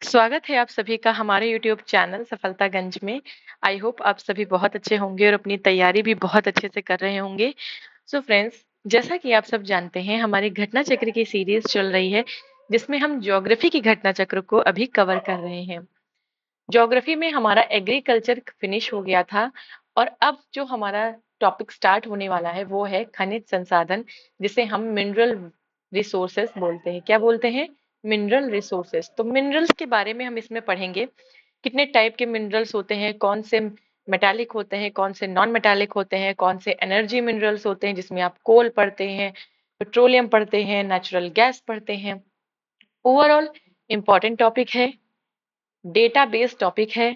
स्वागत है आप सभी का हमारे यूट्यूब चैनल सफलतागंज में। आई होप आप सभी बहुत अच्छे होंगे और अपनी तैयारी भी बहुत अच्छे से कर रहे होंगे। सो फ्रेंड्स, जैसा कि आप सब जानते हैं हमारी घटना चक्र की सीरीज चल रही है जिसमें हम ज्योग्राफी की घटना चक्र को अभी कवर कर रहे हैं। ज्योग्राफी में हमारा एग्रीकल्चर फिनिश हो गया था और अब जो हमारा टॉपिक स्टार्ट होने वाला है वो है खनिज संसाधन, जिसे हम मिनरल रिसोर्सेस बोलते हैं। क्या बोलते हैं? Mineral resources. तो मिनरल्स के बारे में हम इसमें पढ़ेंगे। कितने टाइप के मिनरल्स होते हैं, कौन से मेटालिक होते हैं, कौन से नॉन मेटालिक होते हैं, कौन से एनर्जी मिनरल्स होते हैं जिसमें आप कोल पढ़ते हैं, पेट्रोलियम पढ़ते हैं, नेचुरल गैस पढ़ते हैं। ओवरऑल इंपॉर्टेंट टॉपिक है, डेटा बेस्ड टॉपिक है,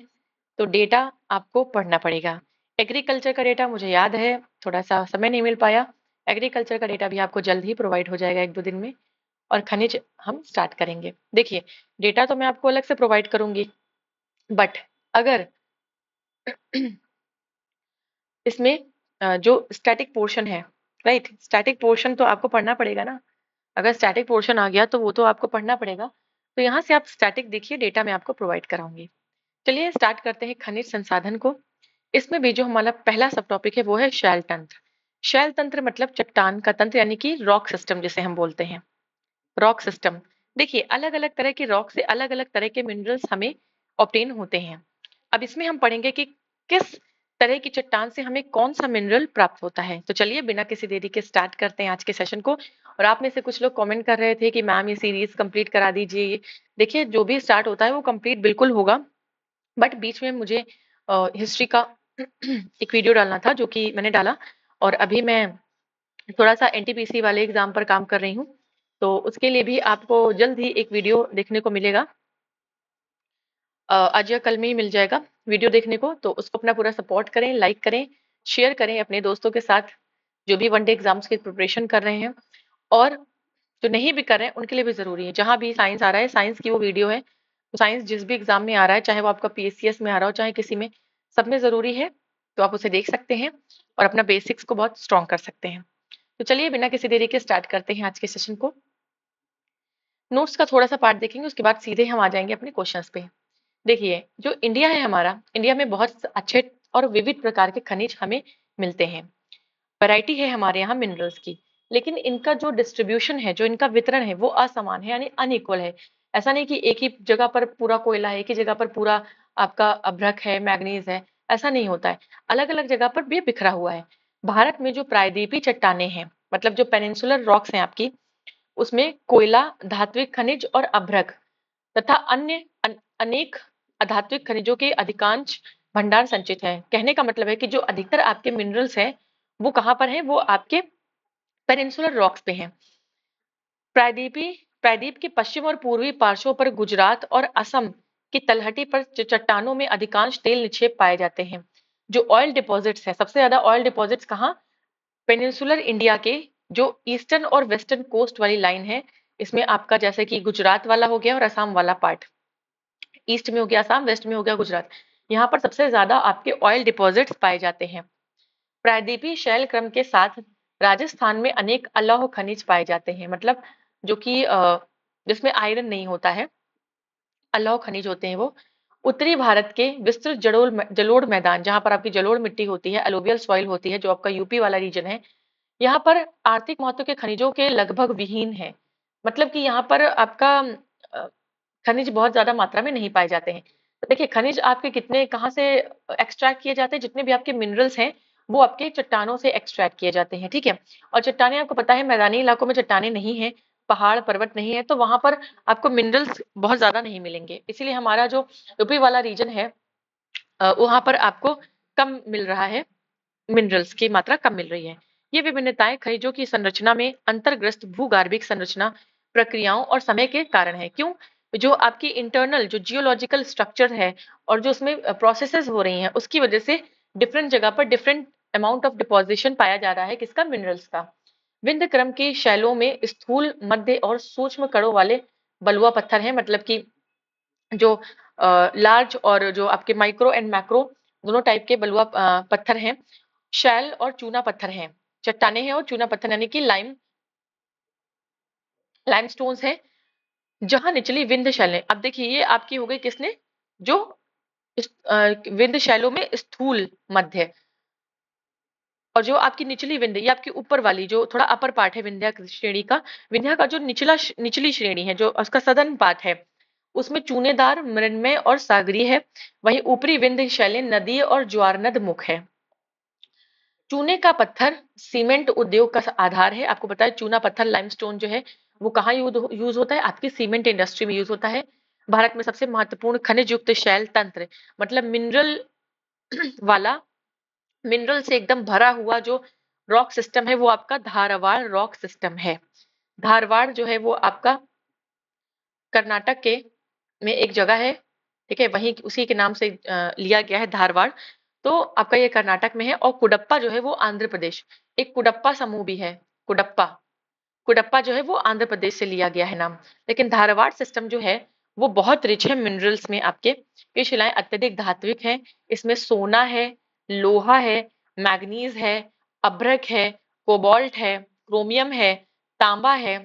तो डेटा आपको पढ़ना पड़ेगा। एग्रीकल्चर का डेटा मुझे याद है, थोड़ा सा समय नहीं मिल पाया। एग्रीकल्चर का डेटा भी आपको जल्द ही प्रोवाइड हो जाएगा 1-2 दिन में। और खनिज हम स्टार्ट करेंगे। देखिए, डेटा तो मैं आपको अलग से प्रोवाइड करूंगी, बट अगर इसमें जो स्टैटिक पोर्शन है, राइट, स्टैटिक पोर्शन तो आपको पढ़ना पड़ेगा ना। अगर स्टैटिक पोर्शन आ गया तो वो तो आपको पढ़ना पड़ेगा। तो यहाँ से आप स्टैटिक देखिए, डेटा मैं आपको प्रोवाइड कराऊंगी। चलिए स्टार्ट करते हैं खनिज संसाधन को। इसमें भी जो हमारा पहला सब टॉपिक है वो है शैल तंत्र। शैल तंत्र मतलब चट्टान का तंत्र, यानी कि रॉक सिस्टम जिसे हम बोलते हैं। रॉक सिस्टम, देखिए अलग अलग तरह के रॉक से अलग अलग तरह के मिनरल्स हमें ऑब्टेन होते हैं। अब इसमें हम पढ़ेंगे कि किस तरह की चट्टान से हमें कौन सा मिनरल प्राप्त होता है। तो चलिए बिना किसी देरी के स्टार्ट करते हैं आज के सेशन को। और आप में से कुछ लोग कमेंट कर रहे थे कि मैम ये सीरीज कंप्लीट करा दीजिए। देखिए, जो भी स्टार्ट होता है वो कंप्लीट बिल्कुल होगा, बट बीच में मुझे हिस्ट्री का एक वीडियो डालना था जो कि मैंने डाला। और अभी मैं थोड़ा सा एनटीपीसी वाले एग्जाम पर काम कर रही हूँ, तो उसके लिए भी आपको जल्द ही एक वीडियो देखने को मिलेगा। आज या कल में ही मिल जाएगा वीडियो देखने को। तो उसको अपना पूरा सपोर्ट करें, लाइक करें, शेयर करें अपने दोस्तों के साथ जो भी वन डे एग्जाम्स की प्रिपरेशन कर रहे हैं। और जो नहीं भी कर रहे हैं उनके लिए भी जरूरी है। जहां भी साइंस आ रहा है, साइंस की वो वीडियो है, तो साइंस जिस भी एग्जाम में आ रहा है, चाहे वो आपका पीएससीएस में आ रहा हो चाहे किसी में, सब में जरूरी है। तो आप उसे देख सकते हैं और अपना बेसिक्स को बहुत स्ट्रॉन्ग कर सकते हैं। तो चलिए बिना किसी देरी के स्टार्ट करते हैं आज के सेशन को। नोट्स का थोड़ा सा पार्ट देखेंगे, उसके बाद सीधे हम आ जाएंगे अपने क्वेश्चंस पे। देखिए, जो इंडिया है हमारा, इंडिया में बहुत अच्छे और विविध प्रकार के खनिज हमें मिलते हैं। वैरायटी है हमारे यहाँ मिनरल्स की, लेकिन इनका जो डिस्ट्रीब्यूशन है, जो इनका वितरण है वो असमान है, यानी अनइक्वल है। ऐसा नहीं कि एक ही जगह पर पूरा कोयला है, एक ही जगह पर पूरा आपका अभ्रक है, मैग्नीज है, ऐसा नहीं होता है। अलग अलग जगह पर भी बिखरा हुआ है। भारत में जो प्रायद्वीपीय चट्टाने हैं, मतलब जो पेनिनसुलर रॉक्स हैं आपकी, उसमें कोयला, धात्विक खनिज और अभ्रक तथा अन्य अनेक अधात्विक खनिजों के अधिकांश भंडार संचित है। कहने का मतलब है कि जो अधिकतर आपके मिनरल्स हैं वो कहाँ पर हैं? वो आपके पेनिनसुलर रॉक्स पे हैं। प्रायद्वीप के पश्चिम और पूर्वी पार्श्वों पर गुजरात और असम की तलहटी पर चट्टानों में अधिकांश तेल निक्षेप पाए जाते हैं। जो ऑयल डिपॉजिट्स है, सबसे ज्यादा ऑयल डिपॉजिट्स कहाँ? पेनिनसुलर इंडिया के जो ईस्टर्न और वेस्टर्न कोस्ट वाली लाइन है, इसमें आपका जैसे कि गुजरात वाला हो गया और असम वाला पार्ट, ईस्ट में हो गया असम, वेस्ट में हो गया गुजरात। यहाँ पर सबसे ज्यादा आपके ऑयल डिपॉजिट्स पाए जाते हैं। प्रायद्वीपीय शैल क्रम के साथ राजस्थान में अनेक अलौह खनिज पाए जाते हैं, मतलब जो कि जिसमें आयरन नहीं होता है, अलौह खनिज होते हैं वो। उत्तरी भारत के विस्तृत जलोढ़ मैदान, जहां पर आपकी जलोढ़ मिट्टी होती है, एलोवियल सॉइल होती है, जो आपका यूपी वाला रीजन है, यहाँ पर आर्थिक महत्व के खनिजों के लगभग विहीन है। मतलब कि यहाँ पर आपका अ, खनिज बहुत ज्यादा मात्रा में नहीं पाए जाते हैं। तो देखिए, खनिज आपके कितने कहाँ से एक्सट्रैक्ट किए जाते हैं? जितने भी आपके मिनरल्स हैं वो आपके चट्टानों से एक्सट्रैक्ट किए जाते हैं, ठीक है। और चट्टाने आपको पता है, मैदानी इलाकों में चट्टाने नहीं है, पहाड़ पर्वत नहीं है, तो वहां पर आपको मिनरल्स बहुत ज्यादा नहीं मिलेंगे। इसीलिए हमारा जो यूपी वाला रीजन है, वहां पर आपको कम मिल रहा है, मिनरल्स की मात्रा कम मिल रही है। ये विभिन्नताएं खनिजों की संरचना में अंतर्ग्रस्त भूगार्भिक संरचना प्रक्रियाओं और समय के कारण है। क्यों? जो आपकी इंटरनल जो जियोलॉजिकल स्ट्रक्चर है और जो उसमें प्रोसेसेस हो रही हैं, उसकी वजह से डिफरेंट जगह पर डिफरेंट अमाउंट ऑफ डिपोजिशन पाया जा रहा है, किसका? मिनरल्स का। विंध्य क्रम की शैलों में स्थूल, मध्य और सूक्ष्म कणों वाले बलुआ पत्थर हैं, मतलब कि जो लार्ज और जो आपके माइक्रो एंड मैक्रो दोनों टाइप के बलुआ पत्थर हैं। शैल और चूना पत्थर हैं, चट्टाने हैं और चूना पत्थर, यानी कि लाइमस्टोन्स हैं। जहाँ निचली विंध्य शैलें, अब देखिए ये आपकी हो गई किसने, जो विंध्य शैलों में स्थूल मध्य, और जो आपकी निचली विंध्य ये आपकी ऊपर वाली जो थोड़ा अपर पार्ट है विंध्या श्रेणी का, विंध्या का जो निचली श्रेणी है जो उसका सदर्न पार्ट है, उसमें चूनेदार, मृण्मय और सागरीय है। वहीं ऊपरी विंध्य शैलें नदी और ज्वारनद मुख है। चूने का पत्थर सीमेंट उद्योग का आधार है। आपको पता है चूना पत्थर लाइमस्टोन जो है वो कहाँ यूज होता है, आपकी सीमेंट इंडस्ट्री में यूज होता है। भारत में सबसे महत्वपूर्ण खनिज युक्त शैल तंत्र, मतलब मिनरल वाला, मिनरल से एकदम भरा हुआ जो रॉक सिस्टम है वो आपका धारवाड़ रॉक सिस्टम है। धारवाड़ जो है वो आपका कर्नाटक के में एक जगह है, ठीक है, वहीं उसी के नाम से लिया गया है धारवाड़। तो आपका ये कर्नाटक में है, और कुडप्पा जो है वो आंध्र प्रदेश, एक कुडप्पा समूह भी है। कुडप्पा, कुडप्पा जो है वो आंध्र प्रदेश से लिया गया है नाम। लेकिन धारवाड़ सिस्टम जो है वो बहुत रिच है मिनरल्स में आपके। ये शिलाएं अत्यधिक धात्विक हैं। इसमें सोना है, लोहा है, मैग्नीज है, अभ्रक है, कोबाल्ट है, क्रोमियम है, तांबा है,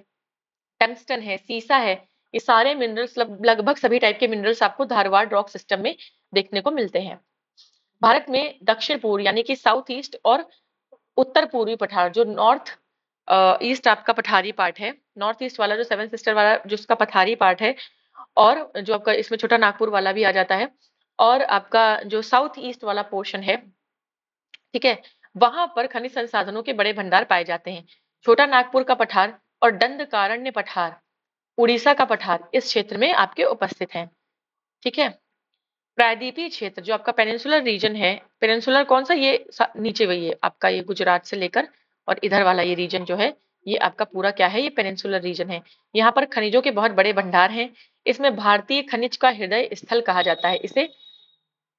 टंगस्टन है, सीसा है। ये सारे मिनरल्स, लगभग सभी टाइप के मिनरल्स आपको धारवाड़ रॉक सिस्टम में देखने को मिलते हैं। भारत में दक्षिण पूर्व यानी कि साउथ ईस्ट और उत्तर पूर्वी पठार, जो नॉर्थ ईस्ट आपका पठारी पार्ट है, नॉर्थ ईस्ट वाला जो सेवन सिस्टर वाला जो उसका पठारी पार्ट है, और जो आपका इसमें छोटा नागपुर वाला भी आ जाता है, और आपका जो साउथ ईस्ट वाला पोर्शन है, ठीक है, वहां पर खनिज संसाधनों के बड़े भंडार पाए जाते हैं। छोटा नागपुर का पठार और दंडकारण्य पठार, उड़ीसा का पठार इस क्षेत्र में आपके उपस्थित हैं। ठीक है, प्रायद्वीपीय क्षेत्र जो आपका पेनिनसुलर रीजन है, पेनिनसुलर कौन सा, ये नीचे वही है आपका, ये गुजरात से लेकर और इधर वाला ये रीजन जो है ये आपका पूरा क्या है, ये पेनिनसुलर रीजन है। यहाँ पर खनिजों के बहुत बड़े भंडार हैं। इसमें भारतीय खनिज का हृदय स्थल कहा जाता है इसे।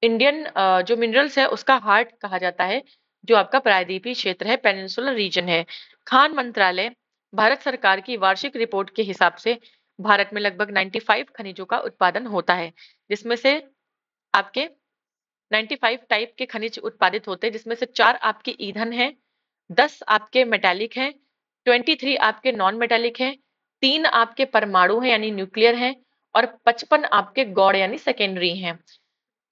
इंडियन जो मिनरल्स है उसका हार्ट कहा जाता है, जो आपका प्रायद्वीपीय क्षेत्र है, पेनिनसुलर रीजन है। खान मंत्रालय, भारत सरकार की वार्षिक रिपोर्ट के हिसाब से भारत में लगभग 95 खनिजों का उत्पादन होता है, जिसमें से आपके 95 टाइप के खनिज उत्पादित होते हैं, जिसमें से 4 आपके ईंधन हैं, 10 आपके मेटालिक हैं, 23 आपके नॉन मेटालिक हैं, 3 आपके परमाणु हैं यानी न्यूक्लियर हैं, और 55 आपके गौड़ यानी सेकेंडरी हैं।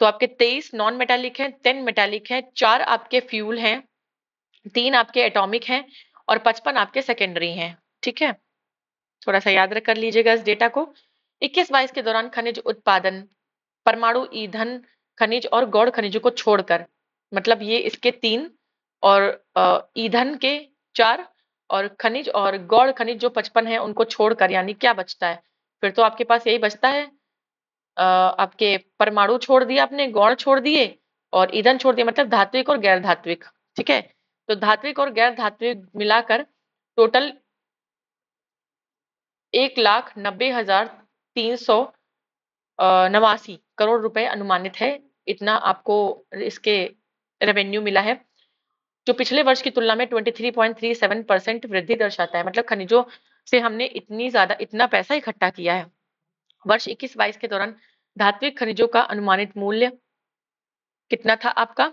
तो आपके 23 नॉन मेटालिक हैं, 10 मेटालिक हैं, 4 आपके फ्यूल हैं, 3 आपके एटॉमिक हैं, और 55 आपके सेकेंडरी हैं। ठीक है, थोड़ा सा याद कर लीजिएगा इस डेटा को। 21-22 के दौरान खनिज उत्पादन, परमाणु ईंधन खनिज और गौड़ खनिजों को छोड़कर, मतलब ये इसके 3 और ईंधन के 4 और खनिज और गौड़ खनिज जो 55 है उनको छोड़कर, यानी क्या बचता है, फिर तो आपके पास यही बचता है, आपके परमाणु छोड़ दिया आपने, गौण छोड़ दिए और ईंधन छोड़ दिया, मतलब धात्विक और गैर धात्विक। ठीक है, तो धात्विक और गैर धात्विक मिलाकर टोटल 1,90,389 रुपए अनुमानित है। इतना आपको इसके रेवेन्यू मिला है, जो पिछले वर्ष की तुलना में 23.37% वृद्धि दर्शाता है। मतलब खनिजों से हमने इतनी ज्यादा इतना पैसा इकट्ठा किया है। वर्ष 21-22 के दौरान धात्विक खनिजों का अनुमानित मूल्य कितना था आपका,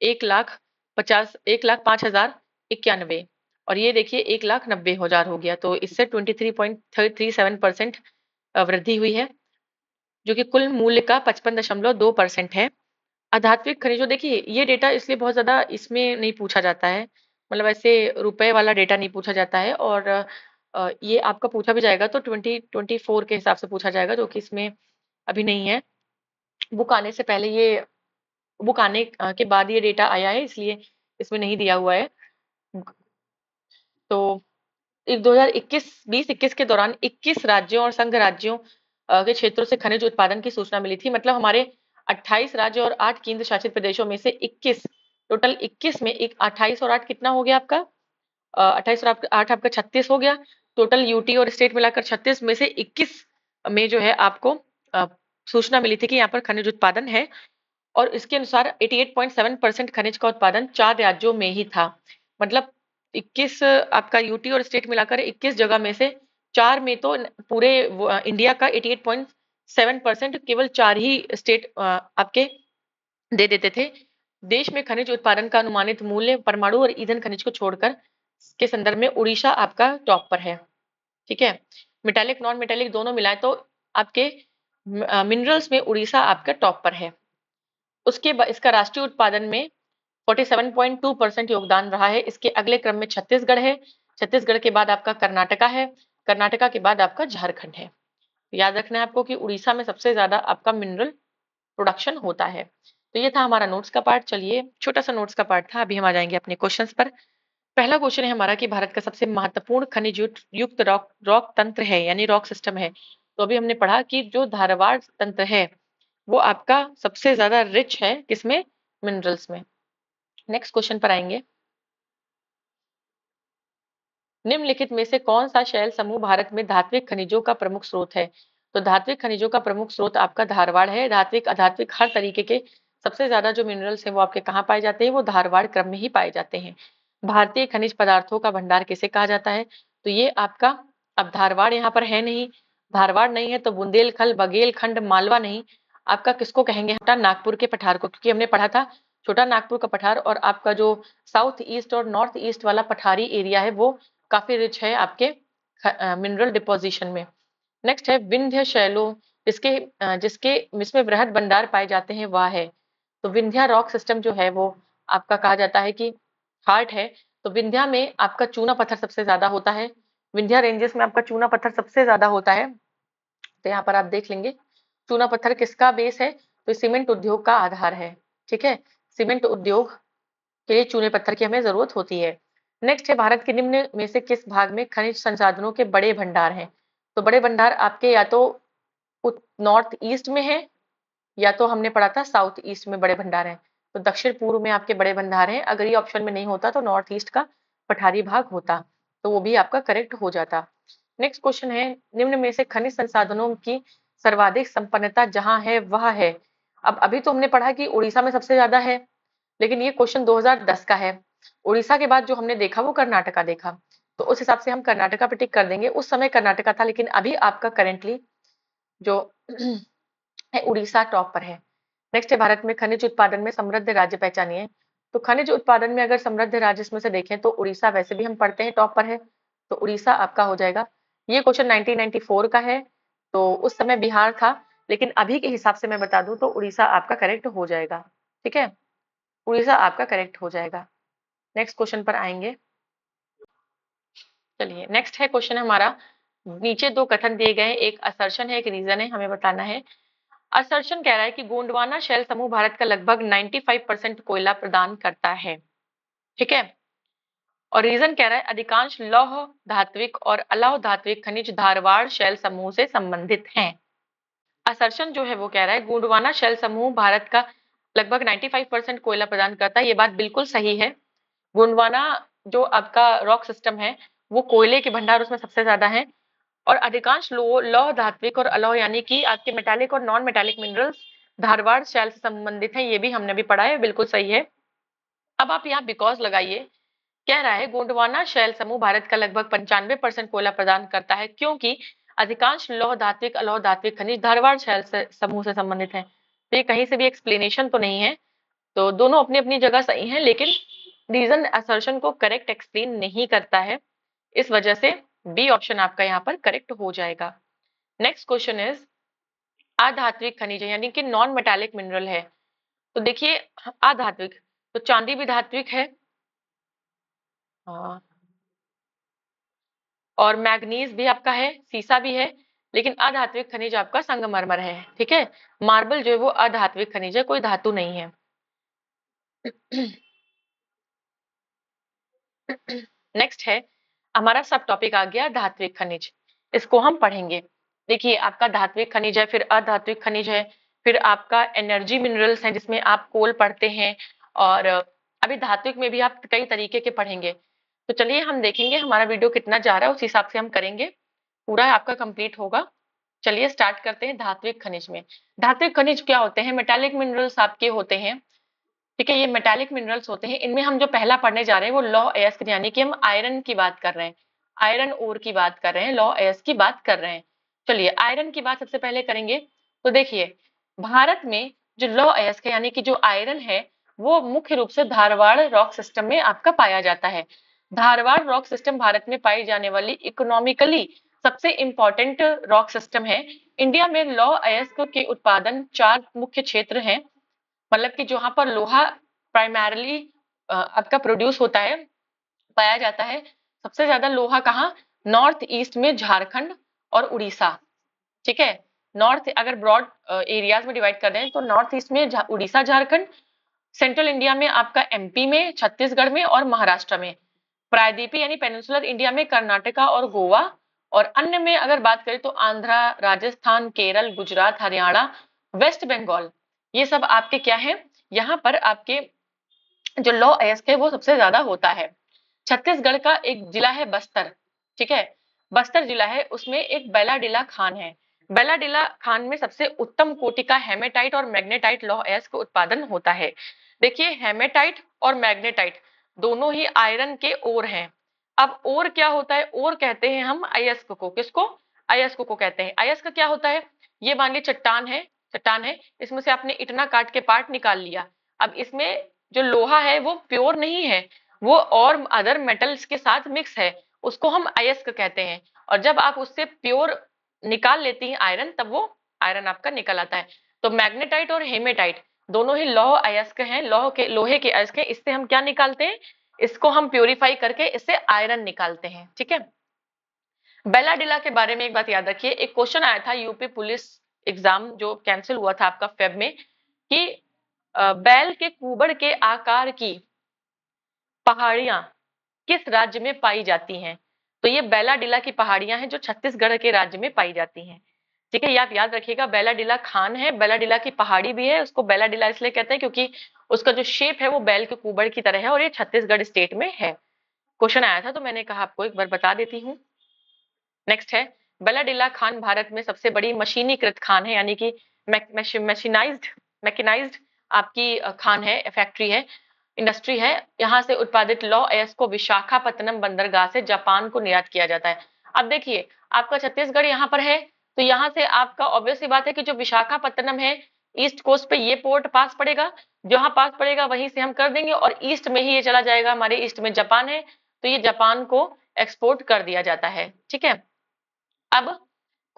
1,05,91, और ये देखिए 1,90,000 हो गया, तो इससे 23.37% वृद्धि हुई है, जो कि कुल मूल्य का 55.2% है। अधात्विक खनिजों, देखिए ये डेटा इसलिए बहुत ज्यादा इसमें नहीं पूछा जाता है, मतलब ऐसे रुपए वाला डेटा नहीं पूछा जाता है, और ये आपका पूछा भी जाएगा तो 2024 के हिसाब से पूछा जाएगा, जो कि इसमें अभी नहीं है। बुक आने से पहले ये, बुक आने के बाद ये डेटा आया है, इसलिए इसमें नहीं दिया हुआ है। तो 2021 के दौरान 21 राज्यों और संघ राज्यों के क्षेत्रों से खनिज उत्पादन की सूचना मिली थी। मतलब हमारे 28 राज्य और 8 केंद्र शासित प्रदेशों में से 21, टोटल 21 में एक 28 और 8 कितना हो गया आपका, 28 और 8 आपका 36 हो गया। टोटल यूटी और स्टेट मिलाकर 36 में से 21 में जो है आपको अ, सूचना मिली थी कि यहाँ पर खनिज उत्पादन है, और इसके अनुसार 88.7% खनिज का उत्पादन 4 राज्यों में ही था। मतलब 21 आपका यूटी और स्टेट मिलाकर 21 जगह में से 4 में तो पूरे इंडिया का 88.7% केवल 4 ही स्टेट आपके दे देते थे। देश में खनिज उत्पादन का अनुमानित मूल्य परमाणु और ईंधन खनिज को छोड़कर के संदर्भ में उड़ीसा आपका टॉप पर है। ठीक है। मेटालिक नॉन मेटालिक दोनों मिलाए तो आपके मिनरल्स में उड़ीसा आपका टॉप पर है। उसके बाद इसका राष्ट्रीय उत्पादन में 47.2% योगदान रहा है। इसके अगले क्रम में छत्तीसगढ़ है, छत्तीसगढ़ के बाद आपका कर्नाटका है, कर्नाटका के बाद आपका झारखंड है। याद रखना है आपको कि उड़ीसा में सबसे ज्यादा आपका मिनरल प्रोडक्शन होता है। तो ये था हमारा नोट्स का पार्ट। चलिए, छोटा सा नोट्स का पार्ट था, अभी हम आ जाएंगे अपने क्वेश्चंस पर। पहला क्वेश्चन है हमारा कि भारत का सबसे महत्वपूर्ण खनिज युक्त रॉक रॉक तंत्र है, यानी रॉक सिस्टम है। तो अभी हमने पढ़ा कि जो धारवाड़ तंत्र है वो आपका सबसे ज्यादा रिच है किसमें? मिनरल्स में। नेक्स्ट क्वेश्चन पर आएंगे। निम्नलिखित में से कौन सा शैल समूह भारत में धात्विक खनिजों का प्रमुख स्रोत है? तो धात्विक खनिजों का प्रमुख स्रोत आपका धारवाड़ है। धात्विक अधात्विक हर तरीके के सबसे ज्यादा जो मिनरल्स हैं वो आपके कहाँ पाए जाते हैं? वो धारवाड़ क्रम में ही पाए जाते हैं। भारतीय खनिज पदार्थों का भंडार किसे कहा जाता है? तो ये आपका, अब धारवाड़ यहाँ पर है नहीं, धारवाड़ नहीं है तो बुंदेलखंड, बघेलखंड, मालवा नहीं, आपका किसको कहेंगे? छोटा नागपुर के पठार को, क्योंकि हमने पढ़ा था छोटा नागपुर का पठार और आपका जो साउथ ईस्ट और नॉर्थ ईस्ट वाला पठारी एरिया है वो काफी रिच है आपके मिनरल डिपोजिशन में। नेक्स्ट है विंध्य शैलों, जिसके जिसके इसमें बृहद भंडार पाए जाते हैं वह है। तो विंध्या रॉक सिस्टम जो है वो आपका कहा जाता है कि हार्ट है। तो विंध्या में आपका चूना पत्थर सबसे ज्यादा होता है। विंध्या रेंजेस में आपका चूना पत्थर सबसे ज्यादा होता है। तो यहाँ पर आप देख लेंगे चूना पत्थर किसका बेस है? तो सीमेंट उद्योग का आधार है। ठीक है, सीमेंट उद्योग के लिए चूने पत्थर की हमें जरूरत होती है। नेक्स्ट है भारत के निम्न में से किस भाग में खनिज संसाधनों के बड़े भंडार हैं? तो बड़े भंडार आपके या तो नॉर्थ ईस्ट में है या तो हमने पढ़ा था साउथ ईस्ट में बड़े भंडार हैं। तो दक्षिण पूर्व में आपके बड़े भंडार हैं। अगर ये ऑप्शन में नहीं होता तो नॉर्थ ईस्ट का पठारी भाग होता, तो वो भी आपका करेक्ट हो जाता। नेक्स्ट क्वेश्चन है निम्न में से खनिज संसाधनों की सर्वाधिक संपन्नता जहां है वह है। अब अभी तो हमने पढ़ा कि उड़ीसा में सबसे ज्यादा है, लेकिन ये क्वेश्चन 2010 का है। उड़ीसा के बाद जो हमने देखा वो कर्नाटका देखा, तो उस हिसाब से हम कर्नाटका पे टिक कर देंगे। उस समय कर्नाटका था, लेकिन अभी आपका करेंटली जो है उड़ीसा टॉप पर है। नेक्स्ट है भारत में खनिज उत्पादन में समृद्ध राज्य पहचानिए। तो खनिज उत्पादन में अगर समृद्ध राज्य इसमें से देखें तो उड़ीसा वैसे भी हम पढ़ते हैं टॉप पर है, तो उड़ीसा आपका हो जाएगा। ये क्वेश्चन 1994 का है, तो उस समय बिहार था, लेकिन अभी के हिसाब से मैं बता दूं तो उड़ीसा आपका करेक्ट हो जाएगा। ठीक है, उड़ीसा आपका करेक्ट हो जाएगा। नेक्स्ट क्वेश्चन पर आएंगे। चलिए, नेक्स्ट है क्वेश्चन हमारा, नीचे दो कथन दिए गए, एक असर्शन है एक रीजन है, हमें बताना है। असर्शन कह रहा है कि गोंडवाना शैल समूह भारत का लगभग 95% कोयला प्रदान करता है। ठीक है, और रीजन कह रहा है अधिकांश लौह धात्विक और अलौह धात्विक खनिज धारवाड़ शैल समूह से संबंधित हैं। असर्शन जो है वो कह रहा है गोंडवाना शैल समूह भारत का लगभग 95% कोयला प्रदान करता है। ये बात बिल्कुल सही है। गोंडवाना जो आपका रॉक सिस्टम है वो कोयले के भंडार उसमें सबसे ज्यादा है, और अधिकांश लौह धात्विक और अलौह यानी कि आपके मेटालिक और नॉन मेटालिक मिनरल्स धारवाड़ शैल से संबंधित है। ये भी हमने भी पढ़ा है, बिल्कुल सही है। अब आप यहाँ बिकॉज लगाइए। कह रहा है गोंडवाना शैल समूह भारत का लगभग 95% कोयला प्रदान करता है क्योंकि अधिकांश लौह धात्विक अलौह धात्विक खनिज धारवाड़ शैल से समूह से संबंधित है। तो ये कहीं से भी एक्सप्लेनेशन तो नहीं है, तो दोनों अपनी अपनी जगह सही है, लेकिन रीजन असर्शन को करेक्ट एक्सप्लेन नहीं करता है, इस वजह से बी ऑप्शन आपका यहाँ पर करेक्ट हो जाएगा। नेक्स्ट क्वेश्चन इज अधात्विक खनिज यानी कि नॉन मेटालिक मिनरल है। तो देखिए अधात्विक, तो चांदी भी धात्विक है, हाँ, और मैग्नीज भी आपका है, सीसा भी है, लेकिन अधात्विक खनिज आपका संगमरमर है। ठीक है, मार्बल जो है वो अधात्विक खनिज है, कोई धातु नहीं है। नेक्स्ट है हमारा सब टॉपिक आ गया धात्विक खनिज, इसको हम पढ़ेंगे। देखिए आपका धात्विक खनिज है, फिर अधात्विक खनिज है, फिर आपका एनर्जी मिनरल्स हैं जिसमें आप कोल पढ़ते हैं, और अभी धात्विक में भी आप कई तरीके के पढ़ेंगे। तो चलिए हम देखेंगे हमारा वीडियो कितना जा रहा है, उस हिसाब से हम करेंगे, पूरा आपका कंप्लीट होगा। चलिए स्टार्ट करते हैं धात्विक खनिज में। धात्विक खनिज क्या होते हैं? मेटालिक मिनरल्स आपके होते हैं। ठीक है, ये मेटालिक मिनरल्स होते हैं। इनमें हम जो पहला पढ़ने जा रहे हैं वो लॉ अयस्क, यानी कि हम आयरन की बात कर रहे हैं, आयरन ओर की बात कर रहे हैं, लॉ अयस्क की बात कर रहे हैं। चलिए आयरन की बात सबसे पहले करेंगे। तो देखिए भारत में जो लौह अयस्क है यानी कि जो आयरन है वो मुख्य रूप से धारवाड़ रॉक सिस्टम में आपका पाया जाता है। धारवाड़ रॉक सिस्टम भारत में पाई जाने वाली इकोनॉमिकली सबसे इम्पोर्टेंट रॉक सिस्टम है। इंडिया में लौह अयस्क के उत्पादन 4 मुख्य क्षेत्र हैं, मतलब कि जहाँ पर लोहा प्राइमरली आपका प्रोड्यूस होता है, पाया जाता है। सबसे ज्यादा लोहा कहाँ? नॉर्थ ईस्ट में झारखंड और उड़ीसा, ठीक है। नॉर्थ अगर ब्रॉड एरियाज में डिवाइड कर दें तो नॉर्थ ईस्ट में उड़ीसा झारखंड, सेंट्रल इंडिया में आपका एमपी में, छत्तीसगढ़ में और महाराष्ट्र में, प्रायद्वीपीय यानी पेनिनसुलर इंडिया में कर्नाटका और गोवा, और अन्य में अगर बात करें तो आंध्रा, राजस्थान, केरल, गुजरात, हरियाणा, वेस्ट बंगाल, ये सब आपके क्या है, यहाँ पर आपके जो लौह अयस्क है वो सबसे ज्यादा होता है। छत्तीसगढ़ का एक जिला है बस्तर, ठीक है, बस्तर जिला है, उसमें एक बैलाडीला खान है। बैलाडीला खान में सबसे उत्तम कोटि का हेमेटाइट और मैग्नेटाइट लौह अयस्क उत्पादन होता है। देखिए हेमेटाइट और मैग्नेटाइट दोनों ही आयरन के ओर हैं। अब ओर क्या होता है? ओर कहते हैं हम अयस्क को, किसको? अयस्क को कहते हैं। अयस्क क्या होता है? ये मान ली चट्टान है, चट्टान है, इसमें से आपने इतना काट के पार्ट निकाल लिया। अब इसमें जो लोहा है वो प्योर नहीं है, वो और अदर मेटल्स के साथ मिक्स है, उसको हम अयस्क कहते हैं। और जब आप उससे प्योर निकाल लेती हैं आयरन, तब वो आयरन आपका निकल आता है। तो मैग्नेटाइट और हेमेटाइट दोनों ही लौह अयस्क हैं, लोहे के अयस्क हैं। इससे हम क्या निकालते हैं? इसको हम प्योरीफाई करके इससे आयरन निकालते हैं, ठीक है। बेलाडीला के बारे में एक बात याद रखिए, एक क्वेश्चन आया था यूपी पुलिस एग्जाम जो कैंसिल हुआ था आपका फेब में, कि बैल के कुबड़ के आकार की पहाड़ियां किस राज्य में पाई जाती हैं? तो ये बैलाडीला की पहाड़ियां हैं जो छत्तीसगढ़ के राज्य में पाई जाती हैं, ठीक है। ये आप याद रखिएगा, बैलाडीला खान है, बैलाडीला की पहाड़ी भी है, उसको बैलाडीला इसलिए कहते हैं क्योंकि उसका जो शेप है वो बैल के कुबड़ की तरह है, और ये छत्तीसगढ़ स्टेट में है। क्वेश्चन आया था तो मैंने कहा आपको एक बार बता देती हूँ। नेक्स्ट है, बैलाडीला खान भारत में सबसे बड़ी मशीनीकृत खान है, यानी कि मशीनाइज्ड मैकेनाइज्ड आपकी खान है, फैक्ट्री है, इंडस्ट्री है। यहाँ से उत्पादित लौह अयस्क को विशाखापत्तनम बंदरगाह से जापान को निर्यात किया जाता है। अब देखिए आपका छत्तीसगढ़ यहाँ पर है, तो यहाँ से आपका ऑब्वियस सी बात है कि जो विशाखापत्तनम है, ईस्ट कोस्ट पे ये पोर्ट पास पड़ेगा, जहां पास पड़ेगा वहीं से हम कर देंगे, और ईस्ट में ही ये चला जाएगा, हमारे ईस्ट में जापान है, तो ये जापान को एक्सपोर्ट कर दिया जाता है, ठीक है। अब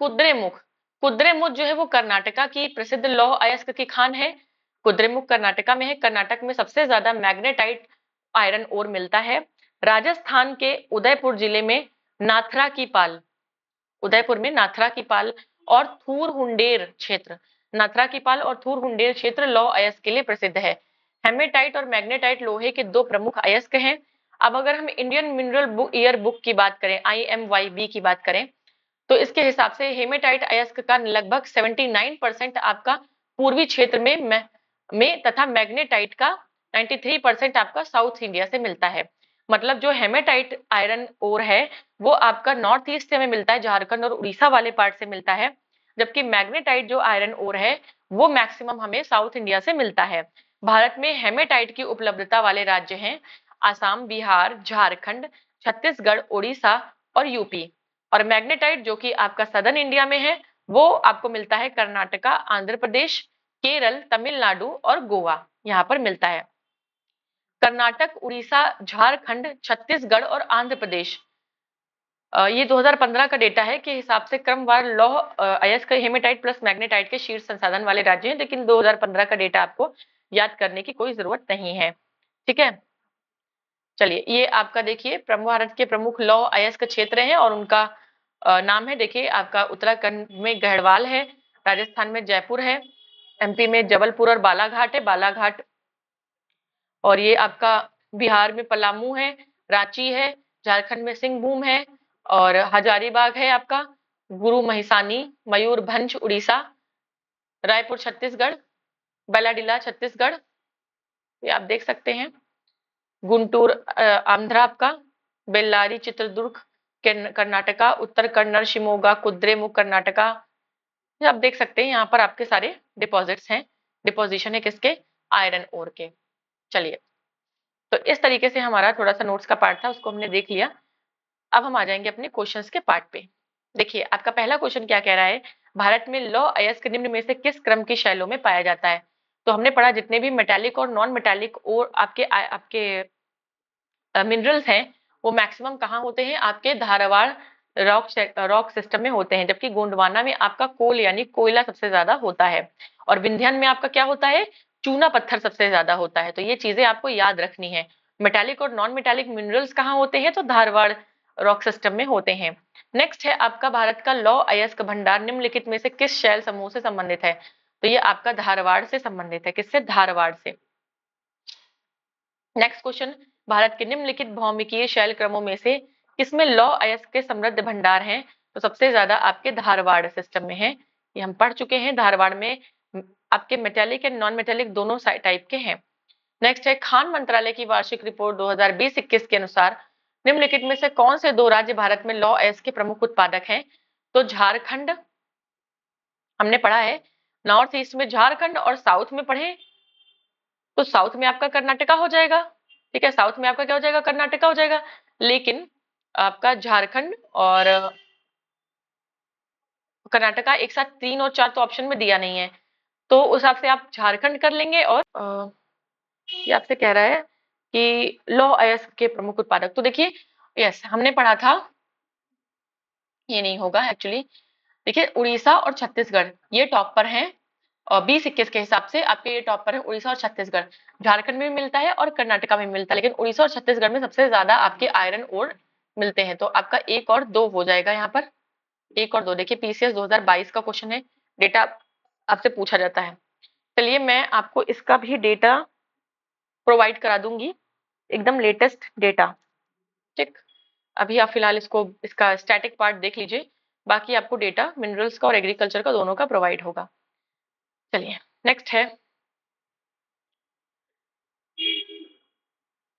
कुद्रेमुख, कुद्रेमुख जो है वो कर्नाटका की प्रसिद्ध लौह अयस्क की खान है। कुद्रेमुख कर्नाटका में है। कर्नाटक में सबसे ज्यादा मैग्नेटाइट आयरन ओर मिलता है। राजस्थान के उदयपुर जिले में नाथरा की पाल, उदयपुर में नाथरा की पाल और थूर हुंडेर क्षेत्र, नाथरा की पाल और थूर हुंडेर क्षेत्र लौह अयस्क के लिए प्रसिद्ध है। हेमेटाइट और मैग्नेटाइट लोहे के दो प्रमुख अयस्क हैं। अब अगर हम Indian mineral book year book की बात करें, IMYB की बात करें, तो इसके हिसाब से हेमेटाइट अयस्क का लगभग 79% आपका पूर्वी क्षेत्र में तथा मैग्नेटाइट का 93% आपका साउथ इंडिया से मिलता है। मतलब जो हेमेटाइट आयरन ओर है वो आपका नॉर्थ ईस्ट से हमें मिलता है, झारखंड और उड़ीसा वाले पार्ट से मिलता है, जबकि मैग्नेटाइट जो आयरन ओर है वो मैक्सिमम हमें साउथ इंडिया से मिलता है। भारत में हेमेटाइट की उपलब्धता वाले राज्य हैं आसाम, बिहार, झारखंड, छत्तीसगढ़, उड़ीसा और यूपी। और मैग्नेटाइट जो कि आपका सदर्न इंडिया में है वो आपको मिलता है कर्नाटका, आंध्र प्रदेश, केरल, तमिलनाडु और गोवा, यहाँ पर मिलता है। कर्नाटक, उड़ीसा, झारखंड, छत्तीसगढ़ और आंध्र प्रदेश, ये 2015 का डेटा है, के हिसाब से क्रमवार लौह अयस्क हेमेटाइट प्लस मैग्नेटाइट के शीर्ष संसाधन वाले राज्य हैं, लेकिन 2015 का डेटा आपको याद करने की कोई जरूरत नहीं है, ठीक है। चलिए ये आपका देखिए भारत के प्रमुख लौह अयस्क क्षेत्र हैं और उनका नाम है। देखिए आपका उत्तराखंड में गढ़वाल है, राजस्थान में जयपुर है, MP में जबलपुर और बालाघाट है, बालाघाट, और ये आपका बिहार में पलामू है, रांची है, झारखंड में सिंहभूम है, और हजारीबाग है आपका, गुरु महिसानी, मयूरभंज उड़ीसा, रायपुर छत्तीसगढ़, बैलाडीला छत्तीसगढ़, ये आप देख सकते हैं, गुंटूर आंध्र आपका, बेल्लारी चित्रदुर्ग कर्नाटका, उत्तर कन्नड़ शिमोगा कुद्रेमुख कर्नाटका, ये आप देख सकते हैं, यहाँ पर आपके सारे डिपॉजिट्स हैं, डिपोजिशन है किसके? आयरन ओर के। चलिए तो इस तरीके से हमारा थोड़ा सा नोट्स का पार्ट था, उसको हमने देख लिया। अब हम आ जाएंगे अपने क्वेश्चंस के पार्ट पे। देखिए आपका पहला क्वेश्चन क्या कह रहा है, भारत में लौह अयस्क निम्न में से किस क्रम की शैलों में पाया जाता है? तो हमने पढ़ा जितने भी मेटालिक और नॉन मेटालिक और आपके मिनरल्स हैं वो मैक्सिमम कहाँ होते हैं? आपके धारवाड़ रॉक सिस्टम में होते हैं, जबकि गोंडवाना में आपका कोल यानी कोयला सबसे ज्यादा होता है, और विंध्यान में आपका क्या होता है, चूना पत्थर सबसे ज्यादा होता है। तो ये चीजें आपको याद रखनी है। मेटालिक और नॉन मेटालिक मिनरल्स कहाँ होते हैं, तो धारवाड़ रॉक सिस्टम में होते हैं। नेक्स्ट है आपका भारत का लौह अयस्क भंडार निम्नलिखित में से किस शैल समूह से संबंधित है, तो ये आपका धारवाड़ से संबंधित है। किससे, धारवाड़ से। नेक्स्ट क्वेश्चन, भारत के निम्नलिखित भौमिकीय शैल क्रमों में से किसमें लौह अयस्क के समृद्ध भंडार हैं, तो सबसे ज्यादा आपके धारवाड़ सिस्टम में है। ये हम पढ़ चुके हैं, धारवाड़ में आपके मेटेलिक एंड नॉन मेटेलिक दोनों टाइप के हैं। नेक्स्ट है, खान मंत्रालय की वार्षिक रिपोर्ट 2020-21 के अनुसार निम्नलिखित में से कौन से दो राज्य भारत में लौह अयस्क के प्रमुख उत्पादक हैं, तो झारखंड हमने पढ़ा है, नॉर्थ ईस्ट में झारखंड, और साउथ में पढ़े तो साउथ में आपका कर्नाटका हो जाएगा। ठीक है, साउथ में आपका क्या हो जाएगा, कर्नाटका हो जाएगा। लेकिन आपका झारखंड और कर्नाटका एक साथ 3 और 4 तो ऑप्शन में दिया नहीं है, तो उस हिसाब से आप झारखंड कर लेंगे। और ये आपसे कह रहा है कि लौह अयस्क के प्रमुख उत्पादक, तो देखिए यस हमने पढ़ा था, ये नहीं होगा एक्चुअली। देखिए उड़ीसा और छत्तीसगढ़ ये टॉप पर हैं, और 20-21 के हिसाब से आपके ये टॉप पर है उड़ीसा और छत्तीसगढ़। झारखंड में भी मिलता है और कर्नाटका में भी मिलता है, लेकिन उड़ीसा और छत्तीसगढ़ में सबसे ज्यादा आपके आयरन ओर मिलते हैं। तो आपका 1 और 2 हो जाएगा यहाँ पर, 1 और 2। देखिए पीसीएस 2022 का क्वेश्चन है, डेटा आपसे पूछा जाता है। चलिए मैं आपको इसका भी डेटा प्रोवाइड करा दूंगी, एकदम लेटेस्ट डेटा। ठीक, अभी आप फिलहाल इसका स्टैटिक पार्ट देख लीजिए, बाकी आपको डेटा मिनरल्स का और एग्रीकल्चर का दोनों का प्रोवाइड होगा। चलिए नेक्स्ट है,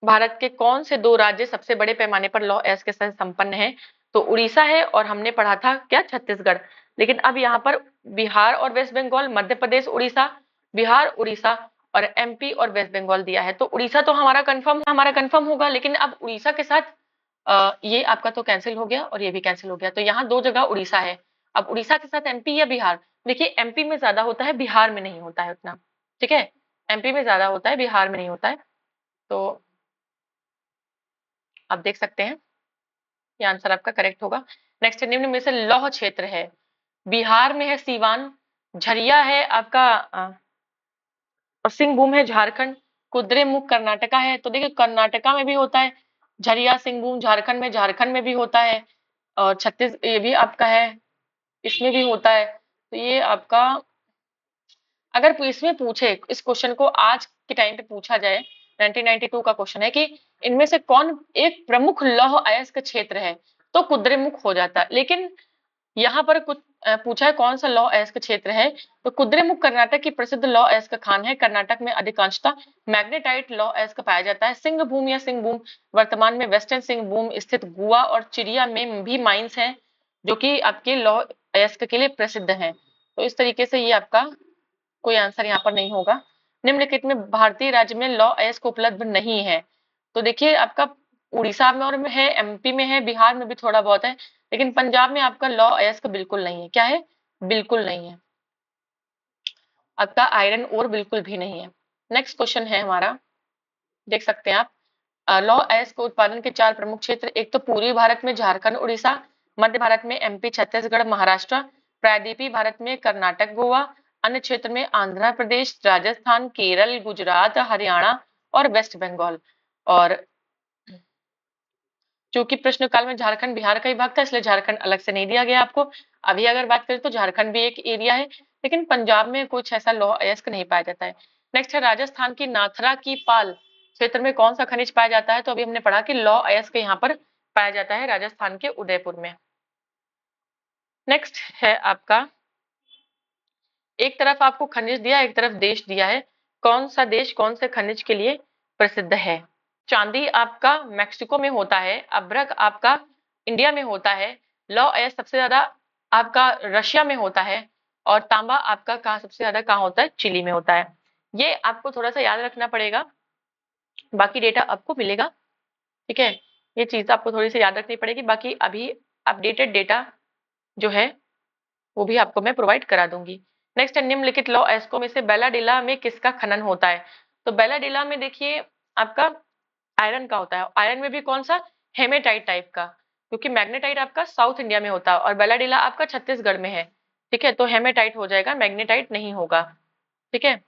भारत के कौन से 2 राज्य सबसे बड़े पैमाने पर लौह अयस्क के साथ संपन्न है, तो उड़ीसा है, और हमने पढ़ा था क्या, छत्तीसगढ़। लेकिन अब यहाँ पर बिहार और वेस्ट बंगाल, मध्य प्रदेश उड़ीसा, बिहार उड़ीसा और एमपी और वेस्ट बंगाल दिया है। तो उड़ीसा तो हमारा कंफर्म होगा, लेकिन अब उड़ीसा के साथ ये आपका तो कैंसिल हो गया और ये भी कैंसिल हो गया, तो यहाँ 2 जगह उड़ीसा है। अब उड़ीसा के साथ एमपी या बिहार, देखिए एमपी में ज्यादा होता है, बिहार में नहीं होता है उतना। ठीक है, एमपी में ज्यादा होता है, बिहार में नहीं होता है। तो आप देख सकते हैं ये आंसर आपका करेक्ट होगा। नेक्स्ट, निम्न में से लौह क्षेत्र है, बिहार में है सीवान, झरिया है आपका और सिंहभूम है झारखंड, कुद्रेमुख कर्नाटका है। तो देखिए कर्नाटका में भी होता है झरिया सिंहभूम, झारखंड में भी होता है, और छत्तीस ये भी आपका है, इसमें भी होता है। तो ये आपका अगर इसमें पूछे, इस क्वेश्चन को आज के टाइम पे पूछा जाए, 1992 का क्वेश्चन है कि इनमें से कौन एक प्रमुख लौह अयस्क क्षेत्र है, तो कुद्रेमुख हो जाता है। लेकिन यहाँ पर कुछ पूछा है कौन सा लौह अयस्क क्षेत्र है, तो कुद्रेमुख कर्नाटक की प्रसिद्ध लौह अयस्क खान है। कर्नाटक में अधिकांशतः मैग्नेटाइट लौह अयस्क पाया जाता है। सिंहभूम या सिंहभूम वर्तमान में वेस्टर्न सिंहभूम स्थित गुआ और चिड़िया में भी माइंस हैं, जो कि आपके लौह अयस्क के लिए प्रसिद्ध हैं। तो इस तरीके से ये आपका कोई आंसर यहाँ पर नहीं होगा। निम्नलिखित में भारतीय राज्य में लौह अयस्क उपलब्ध नहीं है, तो देखिए आपका उड़ीसा में और में है, एमपी में है, बिहार में भी थोड़ा बहुत है, लेकिन पंजाब में आपका लौह अयस्क बिल्कुल नहीं है। क्या है, बिल्कुल नहीं है, आपका आयरन ओर बिल्कुल भी नहीं है। नेक्स्ट क्वेश्चन है हमारा, देख सकते हैं आप, लौह अयस्क उत्पादन के 4 प्रमुख क्षेत्र, एक तो पूर्वी भारत में झारखंड उड़ीसा, मध्य भारत में एमपी छत्तीसगढ़ महाराष्ट्र, प्रायद्वीपीय भारत में कर्नाटक गोवा, अन्य क्षेत्र में आंध्र प्रदेश राजस्थान केरल गुजरात हरियाणा और वेस्ट बंगाल। और चूंकि प्रश्न काल में झारखंड बिहार का ही भाग था, इसलिए झारखंड अलग से नहीं दिया गया आपको। अभी अगर बात करें तो झारखंड भी एक एरिया है, लेकिन पंजाब में कुछ ऐसा लौह अयस्क नहीं पाया जाता है। नेक्स्ट है, राजस्थान की नाथरा की पाल क्षेत्र में कौन सा खनिज पाया जाता है, तो अभी हमने पढ़ा कि लौह अयस्क यहाँ पर पाया जाता है राजस्थान के उदयपुर में। नेक्स्ट है आपका, एक तरफ आपको खनिज दिया, एक तरफ देश दिया है, कौन सा देश कौन से खनिज के लिए प्रसिद्ध है। चांदी आपका मैक्सिको में होता है, अभ्रक आपका इंडिया में होता है, लौह अयस्क सबसे ज्यादा आपका रशिया में होता है, और तांबा आपका कहाँ सबसे ज्यादा कहाँ होता है, चिली में होता है। ये आपको थोड़ा सा याद रखना पड़ेगा, बाकी डेटा आपको मिलेगा। ठीक है, ये चीज आपको थोड़ी सी याद रखनी पड़ेगी, बाकी अभी अपडेटेड डेटा जो है वो भी आपको मैं प्रोवाइड करा दूंगी। नेक्स्ट है, निम्नलिखित लौह अयस्कों में से बेलाडीला में किसका खनन होता है, तो बेलाडीला में देखिए आपका आयरन का होता है। आयरन में भी कौन सा, हेमेटाइट टाइप का। क्योंकि मैग्नेटाइट आपका साउथ इंडिया में होता है और बेलाडीला आपका छत्तीसगढ़ में है। ठीक है, तो हेमेटाइट हो जाएगा, मैग्नेटाइट नहीं होगा। ठीक है,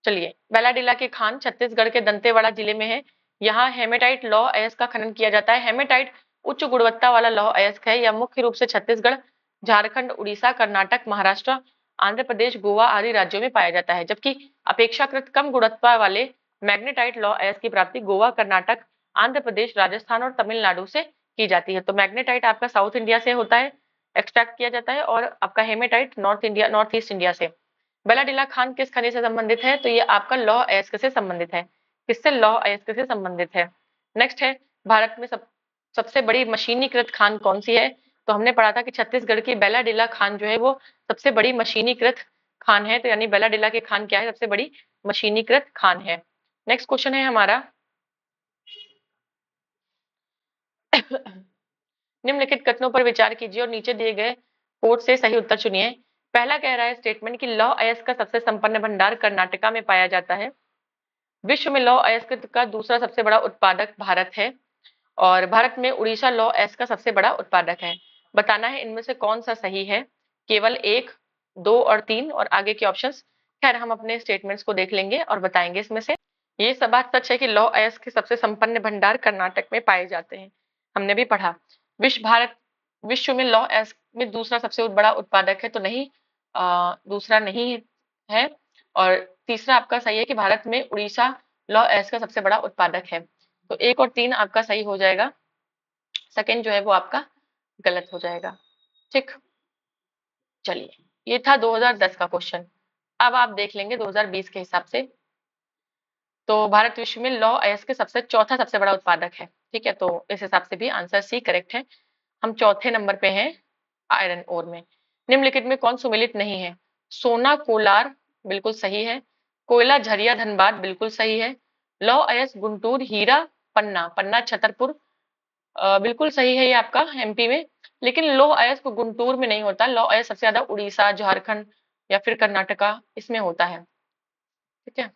चलिए, बेलाडीला की खान छत्तीसगढ़ के दंतेवाड़ा जिले में है। यहाँ हेमेटाइट लौह अयस्क का खनन किया जाता है। हेमेटाइट उच्च गुणवत्ता वाला लौह अयस्क है। यह मुख्य रूप से छत्तीसगढ़, झारखंड, उड़ीसा, कर्नाटक, महाराष्ट्र, आंध्र प्रदेश, गोवा आदि राज्यों में पाया जाता है। जबकि अपेक्षाकृत कम गुणवत्ता वाले मैग्नेटाइट लौह अयस्क की प्राप्ति गोवा, कर्नाटक, आंध्र प्रदेश, राजस्थान और तमिलनाडु से की जाती है। तो मैग्नेटाइट आपका साउथ इंडिया से होता है, एक्सट्रैक्ट किया जाता है, और आपका hematite North India, North East India से। बेलाडीला खान किस खनिज से संबंधित है? तो ये आपका लौह अयस्क से संबंधित है। किससे? लौह अयस्क से संबंधित है। नेक्स्ट है, भारत में सबसे बड़ी मशीनीकृत खान कौन सी है? तो हमने पढ़ा था कि छत्तीसगढ़ की बेलाडीला खान जो है वो सबसे बड़ी मशीनीकृत खान है। तो यानी बेलाडीला की खान क्या है? सबसे बड़ी मशीनीकृत खान है। नेक्स्ट क्वेश्चन है हमारा निम्नलिखित कथनों पर विचार कीजिए और नीचे दिए गए कोट से सही उत्तर चुनिए। पहला कह रहा है स्टेटमेंट कि लौह अयस्क का सबसे संपन्न भंडार कर्नाटका में पाया जाता है। विश्व में लौह अयस्क का दूसरा सबसे बड़ा उत्पादक भारत है और भारत में उड़ीसा लौह अयस्क का सबसे बड़ा उत्पादक है। बताना है इनमें से कौन सा सही है। केवल 1, 2 और 3 और आगे के ऑप्शंस। खैर, हम अपने स्टेटमेंट्स को देख लेंगे और बताएंगे इसमें से। ये सब बात सच है कि लौह अयस्क के सबसे संपन्न भंडार कर्नाटक में पाए जाते हैं, हमने भी पढ़ा। भारत विश्व में लौह अयस्क में दूसरा सबसे बड़ा उत्पादक है, तो नहीं, दूसरा नहीं है। और तीसरा आपका सही है कि भारत में उड़ीसा लौह अयस्क का सबसे बड़ा उत्पादक है। तो 1 और 3 आपका सही हो जाएगा, सेकंड जो है वो आपका गलत हो जाएगा। ठीक, चलिए, ये था 2010 का क्वेश्चन। अब आप देख लेंगे 2020 के हिसाब से। तो भारत विश्व में लौह अयस्क के चौथा सबसे बड़ा उत्पादक है। ठीक है, तो इस हिसाब से भी आंसर सी करेक्ट है। हम चौथे नंबर पे हैं आयरन ओर में। निम्नलिखित में कौन सुमेलित नहीं है? सोना कोलार बिल्कुल सही है। कोयला झरिया धनबाद बिल्कुल सही है। लौह अयस्क गुंटूर हीरा पन्ना, पन्ना छतरपुर बिल्कुल सही है ये आपका एमपी में। लेकिन लौह अयस्क गुंटूर में नहीं होता। लौह अयस्क सबसे ज्यादा उड़ीसा, झारखंड या फिर कर्नाटका इसमें होता है। ठीक है,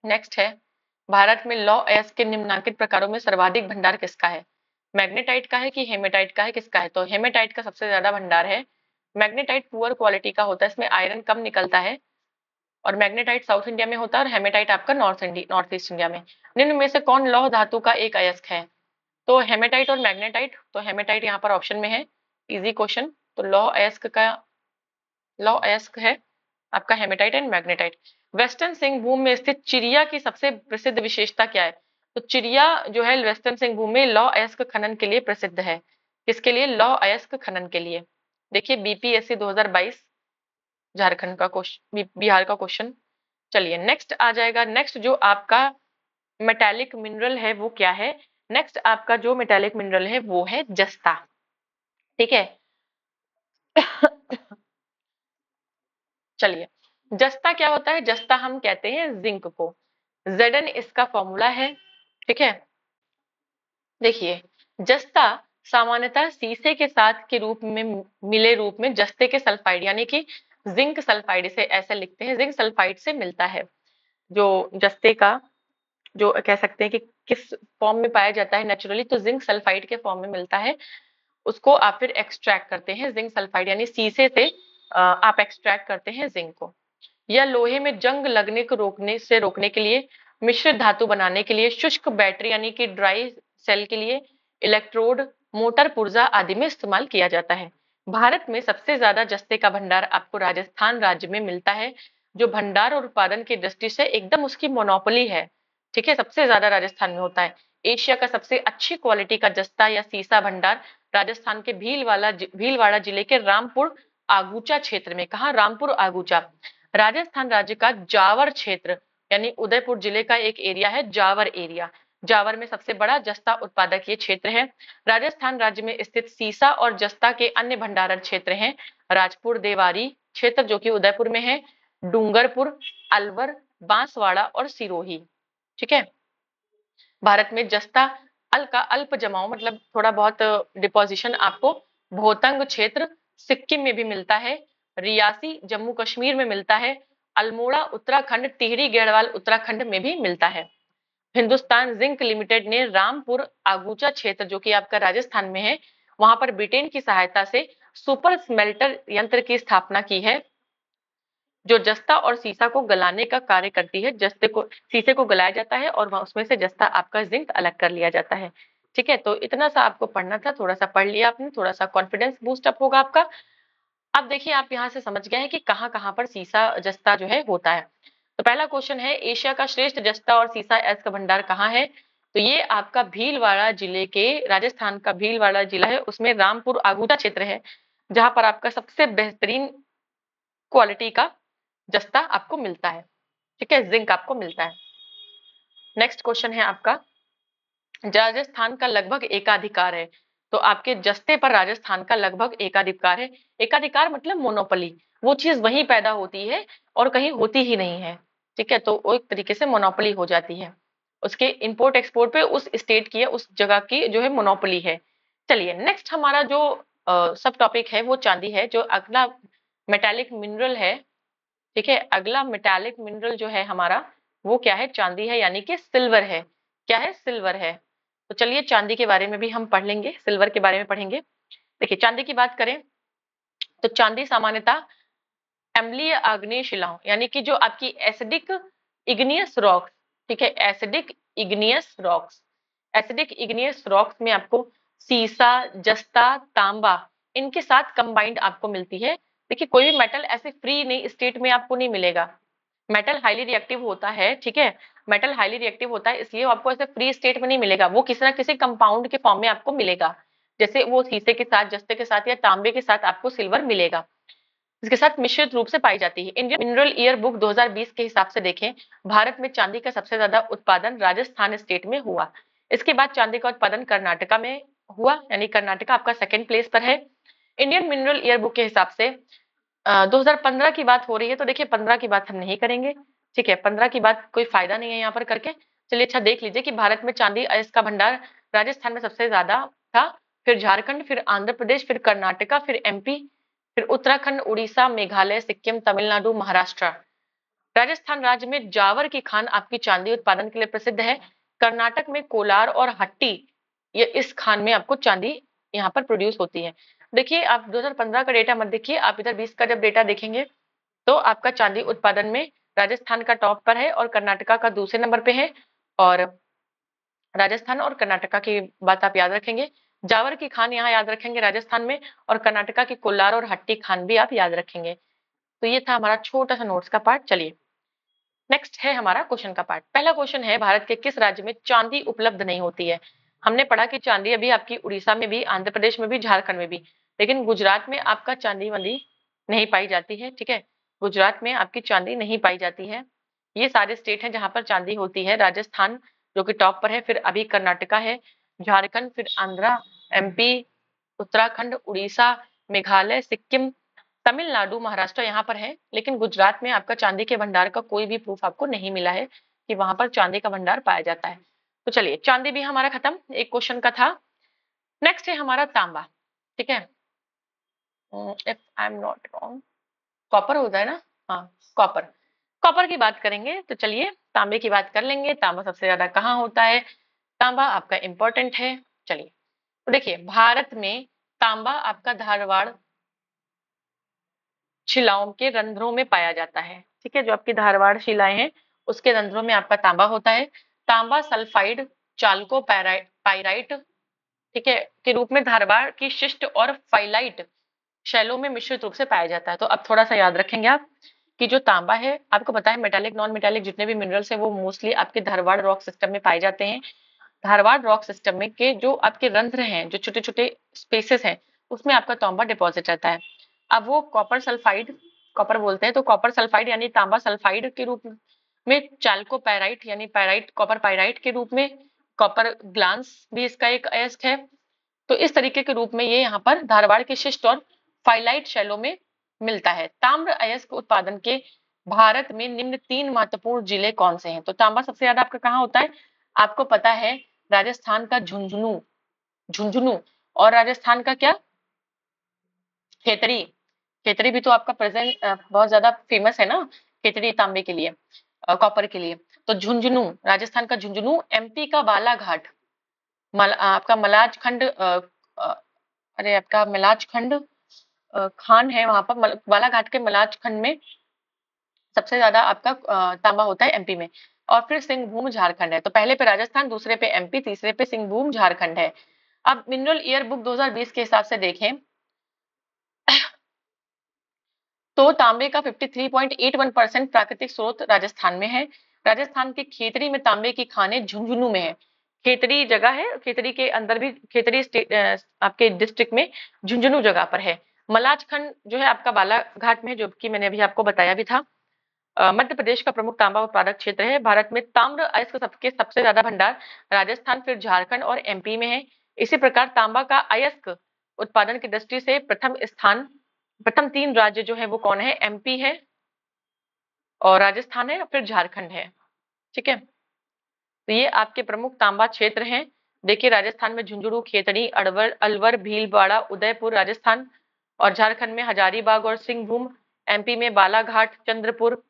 नेक्स्ट है, भारत में लौह अयस्क के निम्नलिखित प्रकारों में सर्वाधिक भंडार किसका है? मैग्नेटाइट का है कि हेमेटाइट का है, किसका है? तो हेमेटाइट का सबसे ज्यादा भंडार है। मैग्नेटाइट पुअर क्वालिटी का होता है, इसमें आयरन कम निकलता है और मैग्नेटाइट साउथ इंडिया में होता है और हेमेटाइट आपका नॉर्थ ईस्ट इंडिया में। निम्न में से कौन लौह धातु का एक अयस्क है? तो हेमेटाइट और मैग्नेटाइट। तो हेमेटाइट यहाँ पर ऑप्शन में है, इजी क्वेश्चन। तो लौह अयस्क है आपका hematite and magnetite. Western Singhbhum में स्थित चिरिया की सबसे प्रसिद्ध विशेषता क्या है? तो चिरिया जो है वेस्टर्न सिंहभूम में लौह अयस्क खनन के लिए प्रसिद्ध है। किसके लिए? लौह अयस्क खनन के लिए। देखिए, बीपीएससी 2022 झारखंड का क्वेश्चन, बिहार का क्वेश्चन। चलिए, नेक्स्ट आ जाएगा। नेक्स्ट जो आपका मेटालिक मिनरल है वो क्या है? नेक्स्ट आपका जो मेटालिक मिनरल है वो है जस्ता। ठीक है, चलिए, जस्ता क्या होता है? जस्ता हम कहते हैं जिंक को। Zn इसका फॉर्मूला है। ठीक है, देखिए, जस्ता सामान्यतः शीशे के साथ के रूप में मिले रूप में जस्ते के सल्फाइड यानी कि जिंक सल्फाइड, से ऐसे लिखते हैं, जिंक सल्फाइड से मिलता है। जो जस्ते का जो कह सकते हैं कि किस फॉर्म में पाया जाता है नेचुरली, तो जिंक सल्फाइड के फॉर्म में मिलता है। उसको आप फिर एक्सट्रैक्ट करते हैं, जिंक सल्फाइड यानी शीशे से आप एक्सट्रैक्ट करते हैं जिंक को। या लोहे में जंग लगने को रोकने के लिए, मिश्रित धातु बनाने के लिए, शुष्क बैटरी यानी कि ड्राई सेल के लिए, इलेक्ट्रोड, मोटर पुर्जा आदि में इस्तेमाल किया जाता है। भारत में सबसे ज्यादा जस्ते का भंडार आपको राजस्थान राज्य में मिलता है, जो भंडार और उत्पादन की दृष्टि से एकदम उसकी मोनोपोली है। ठीक है, सबसे ज्यादा राजस्थान में होता है। एशिया का सबसे अच्छी क्वालिटी का जस्ता या सीसा भंडार राजस्थान के भीलवाड़ा जिले के रामपुर आगूचा क्षेत्र में। कहा? रामपुर आगूचा। राजस्थान राज्य का जावर क्षेत्र यानी उदयपुर जिले का एक एरिया है, जावर एरिया। जावर में सबसे बड़ा जस्ता उत्पादक ये क्षेत्र है। राजस्थान राज्य में स्थित सीसा और जस्ता के अन्य भंडारण क्षेत्र हैं राजपुर देवारी क्षेत्र जो कि उदयपुर में है, डूंगरपुर, अलवर, बांसवाड़ा और सिरोही। ठीक है, भारत में जस्ता का अल्प जमाव मतलब थोड़ा बहुत डिपोजिशन आपको भोतंग क्षेत्र सिक्किम में भी मिलता है, रियासी जम्मू कश्मीर में मिलता है, अल्मोड़ा उत्तराखंड, टिहरी गढ़वाल उत्तराखंड में भी मिलता है। हिंदुस्तान जिंक लिमिटेड ने रामपुर आगुचा क्षेत्र जो कि आपका राजस्थान में है, वहां पर ब्रिटेन की सहायता से सुपर स्मेल्टर यंत्र की स्थापना की है, जो जस्ता और सीसा को गलाने का कार्य करती है। जस्ते को शीशे को गलाया जाता है और वहां उसमें से जस्ता आपका जिंक अलग कर लिया जाता है। ठीक है, तो इतना सा आपको पढ़ना था, थोड़ा सा पढ़ लिया आपने, थोड़ा सा कॉन्फिडेंस बूस्ट अप होगा आपका। अब देखिए आप यहाँ से समझ गए हैं कि कहाँ कहाँ पर सीसा जस्ता जो है होता है। तो पहला क्वेश्चन है, एशिया का श्रेष्ठ जस्ता और सीसा एस का भंडार कहाँ है? तो ये आपका भीलवाड़ा जिले के, राजस्थान का भीलवाड़ा जिला है, उसमें रामपुर आगुटा क्षेत्र है, जहां पर आपका सबसे बेहतरीन क्वालिटी का जस्ता आपको मिलता है। ठीक है, जिंक आपको मिलता है। नेक्स्ट क्वेश्चन है आपका, राजस्थान का लगभग एकाधिकार है। तो आपके जस्ते पर राजस्थान का लगभग एकाधिकार है। एकाधिकार मतलब मोनोपोली, वो चीज वहीं पैदा होती है और कहीं होती ही नहीं है। ठीक है, तो वो एक तरीके से मोनोपोली हो जाती है, उसके इंपोर्ट एक्सपोर्ट पे उस स्टेट की, उस जगह की जो है मोनोपोली है। चलिए नेक्स्ट हमारा जो सब टॉपिक है वो चांदी है, जो अगला मेटालिक मिनरल है। ठीक है, अगला मेटालिक मिनरल जो है हमारा वो क्या है? चांदी है, यानी कि सिल्वर है। क्या है? सिल्वर है। तो चलिए चांदी के बारे में भी हम पढ़ लेंगे, सिल्वर के बारे में पढ़ेंगे। देखिए चांदी की बात करें तो चांदी सामान्यतः अम्लीय आग्नेय शिलाओं, यानी कि जो आपकी एसिडिक इग्नियस रॉक्स, ठीक है, acidic igneous rocks, acidic igneous rocks में आपको सीसा, जस्ता, तांबा, इनके साथ कंबाइंड आपको मिलती है। देखिए कोई भी मेटल ऐसे फ्री नहीं स्टेट में आपको नहीं मिलेगा, मेटल हाईली रिएक्टिव होता है। ठीक है, मेटल हाईली रिएक्टिव होता है, इसलिए आपको ऐसे फ्री स्टेट में नहीं मिलेगा, वो किसी ना किसी कंपाउंड के फॉर्म में आपको मिलेगा। जैसे वो शीशे के साथ, जस्ते के साथ या तांबे के साथ आपको सिल्वर मिलेगा, इसके साथ मिश्रित रूप से पाई जाती है। इंडियन मिनरल ईयर बुक 2020 के हिसाब से देखें, भारत में चांदी का सबसे ज्यादा उत्पादन राजस्थान स्टेट में हुआ। इसके बाद चांदी का उत्पादन कर्नाटका में हुआ, यानी कर्नाटका आपका सेकंड प्लेस पर है। इंडियन मिनरल ईयर बुक के हिसाब से 2015 की बात हो रही है, तो देखिए 15 की बात हम नहीं करेंगे। ठीक है, 15 की बात कोई फायदा नहीं है यहाँ पर करके। चलिए अच्छा देख लीजिए कि भारत में चांदी अयस्क का भंडार राजस्थान में सबसे ज्यादा था, फिर झारखंड, फिर आंध्र प्रदेश, फिर कर्नाटका, फिर एमपी, फिर उत्तराखंड, उड़ीसा, मेघालय, सिक्किम, तमिलनाडु, महाराष्ट्र। राजस्थान राज्य में जावर की खान आपकी चांदी उत्पादन के लिए प्रसिद्ध है। कर्नाटक में कोलार और हट्टी, ये इस खान में आपको चांदी यहाँ पर प्रोड्यूस होती है। देखिए आप 2015 का डेटा मत देखिए, आप इधर 20 का जब डेटा देखेंगे तो आपका चांदी उत्पादन में राजस्थान का टॉप पर है और कर्नाटका का दूसरे नंबर पे है। और राजस्थान और कर्नाटका की बात आप याद रखेंगे, जावर की खान यहाँ याद रखेंगे राजस्थान में, और कर्नाटका की कोलार और हट्टी खान भी आप याद रखेंगे। तो ये था हमारा छोटा सा नोट्स का पार्ट। चलिए नेक्स्ट है हमारा क्वेश्चन का पार्ट। पहला क्वेश्चन है, भारत के किस राज्य में चांदी उपलब्ध नहीं होती है? हमने पढ़ा कि चांदी अभी आपकी उड़ीसा में भी, आंध्र प्रदेश में भी, झारखंड में भी, लेकिन गुजरात में आपका चांदी वांदी नहीं पाई जाती है। ठीक है, गुजरात में आपकी चांदी नहीं पाई जाती है। ये सारे स्टेट हैं जहां पर चांदी होती है। राजस्थान जो कि टॉप पर है, फिर अभी कर्नाटका है, झारखंड, फिर आंध्रा, एमपी, उत्तराखंड, उड़ीसा, मेघालय, सिक्किम, तमिलनाडु, महाराष्ट्र यहाँ पर है। लेकिन गुजरात में आपका चांदी के भंडार का कोई भी प्रूफ आपको नहीं मिला है कि वहां पर चांदी का भंडार पाया जाता है। तो चलिए चांदी भी हमारा खत्म, एक क्वेश्चन का था। नेक्स्ट है हमारा तांबा। ठीक है, if I am not wrong, copper होता है ना? हाँ, कॉपर। कॉपर की बात करेंगे तो चलिए तांबे की बात कर लेंगे। तांबा सबसे ज्यादा कहाँ होता है? तांबा आपका इंपॉर्टेंट है। चलिए तो देखिए भारत में तांबा आपका धारवाड़ शिलाओं के रंध्रों में पाया जाता है। ठीक है, जो आपकी धारवाड़ शिलाएं हैं उसके रंध्रों में आपका तांबा होता है। तांबा सल्फाइड चाल्को पाइराइट, ठीक है, के रूप में धारवाड़ की शिष्ट और फाइलाइट शैलों में मिश्रित रूप से पाया जाता है। तो अब थोड़ा सा याद रखेंगे आप कि जो तांबा है, आपको पता है मेटालिक नॉन मेटालिक जितने भी मिनरल्स हैं वो मोस्टली आपके धारवाड़ रॉक सिस्टम में पाए जाते हैं। धारवाड़ रॉक सिस्टम में के जो आपके रंध्र हैं, जो छोटे छोटे स्पेसेस हैं, उसमें आपका तांबा डिपॉजिट रहता है। अब वो कॉपर सल्फाइड, कॉपर बोलते हैं, तो कॉपर सल्फाइड यानी तांबा सल्फाइड के रूप में, चाल्को पैराइट यानी पैराइट, कॉपर पाइराइट के रूप में, कॉपर ग्लांस भी इसका एक अयस्क है। तो इस तरीके के रूप में ये यहाँ पर धारवाड़ के शिष्ट और फाइलाइट शैलों में मिलता है। ताम्र अयस्क उत्पादन के भारत में निम्न 3 महत्वपूर्ण जिले कौन से हैं? तो तांबा सबसे ज्यादा आपका कहाँ होता है? आपको पता है राजस्थान का झुंझुनू, झुंझुनू, और राजस्थान का क्या? खेतरी। खेतरी भी तो आपका प्रेजेंट बहुत ज्यादा फेमस है ना खेतरी तांबे के लिए। कॉपर के लिए। तो झुंझुनू, राजस्थान का झुंझुनू, एमपी का बालाघाट, आपका मलाज खंड अरे आपका मलाज खंड खान है वहां पर, बालाघाट के मलाज खंड में सबसे ज्यादा आपका तांबा होता है एमपी में। और फिर सिंहभूम झारखंड है। तो पहले पे राजस्थान, दूसरे पे एमपी, तीसरे पे सिंहभूम झारखंड है। अब मिनरल ईयर बुक 2020 के हिसाब से देखें तो तांबे का 53.81% प्राकृतिक स्रोत राजस्थान में है। राजस्थान के खेतड़ी में तांबे की खानें झुंझुनू में है। खेतड़ी जगह है, खेतड़ी के अंदर भी, खेतड़ी आपके डिस्ट्रिक्ट में झुंझुनू जगह पर है। मलाज खंड जो है आपका बालाघाट में है, जो कि मैंने अभी आपको बताया भी था। मध्य प्रदेश का प्रमुख तांबा उत्पादक क्षेत्र है। भारत में ताम्र अयस्क के सबसे ज्यादा भंडार राजस्थान, फिर झारखंड और एमपी में है। इसी प्रकार तांबा का अयस्क उत्पादन की दृष्टि से प्रथम 3 राज्य जो है वो कौन है? एमपी है और राजस्थान है, फिर झारखंड है। ठीक है, तो ये आपके प्रमुख तांबा क्षेत्र हैं। देखिए, राजस्थान में झुंझुनू, खेतड़ी, अलवर, भीलवाड़ा, उदयपुर राजस्थान, और झारखंड में हजारीबाग और सिंहभूम, एमपी में बालाघाट, चंद्रपुर,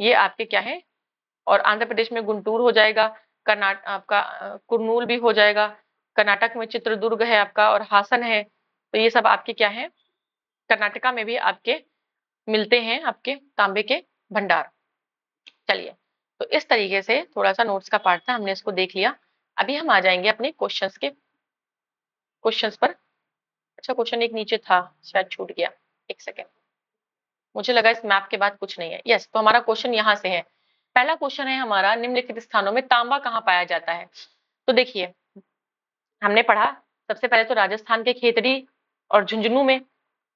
ये आपके क्या है, और आंध्र प्रदेश में गुंटूर हो जाएगा, कर्नाटक आपका कुर्नूल भी हो जाएगा, कर्नाटक में चित्रदुर्ग है आपका, और हासन है। तो ये सब आपके क्या है, कर्नाटका में भी आपके मिलते हैं आपके तांबे के भंडार। चलिए, तो इस तरीके से थोड़ा सा नोट्स का पार्ट था, हमने इसको देख लिया। अभी हम आ जाएंगे अपने क्वेश्चंस पर। अच्छा, क्वेश्चन एक नीचे था, शायद छूट गया, एक सेकेंड, मुझे लगा इस मैप के बाद कुछ नहीं है। यस, तो हमारा क्वेश्चन यहाँ से है। पहला क्वेश्चन है हमारा, निम्नलिखित स्थानों में तांबा कहाँ पाया जाता है? तो देखिए, हमने पढ़ा सबसे पहले तो राजस्थान के खेतड़ी और झुंझुनू में,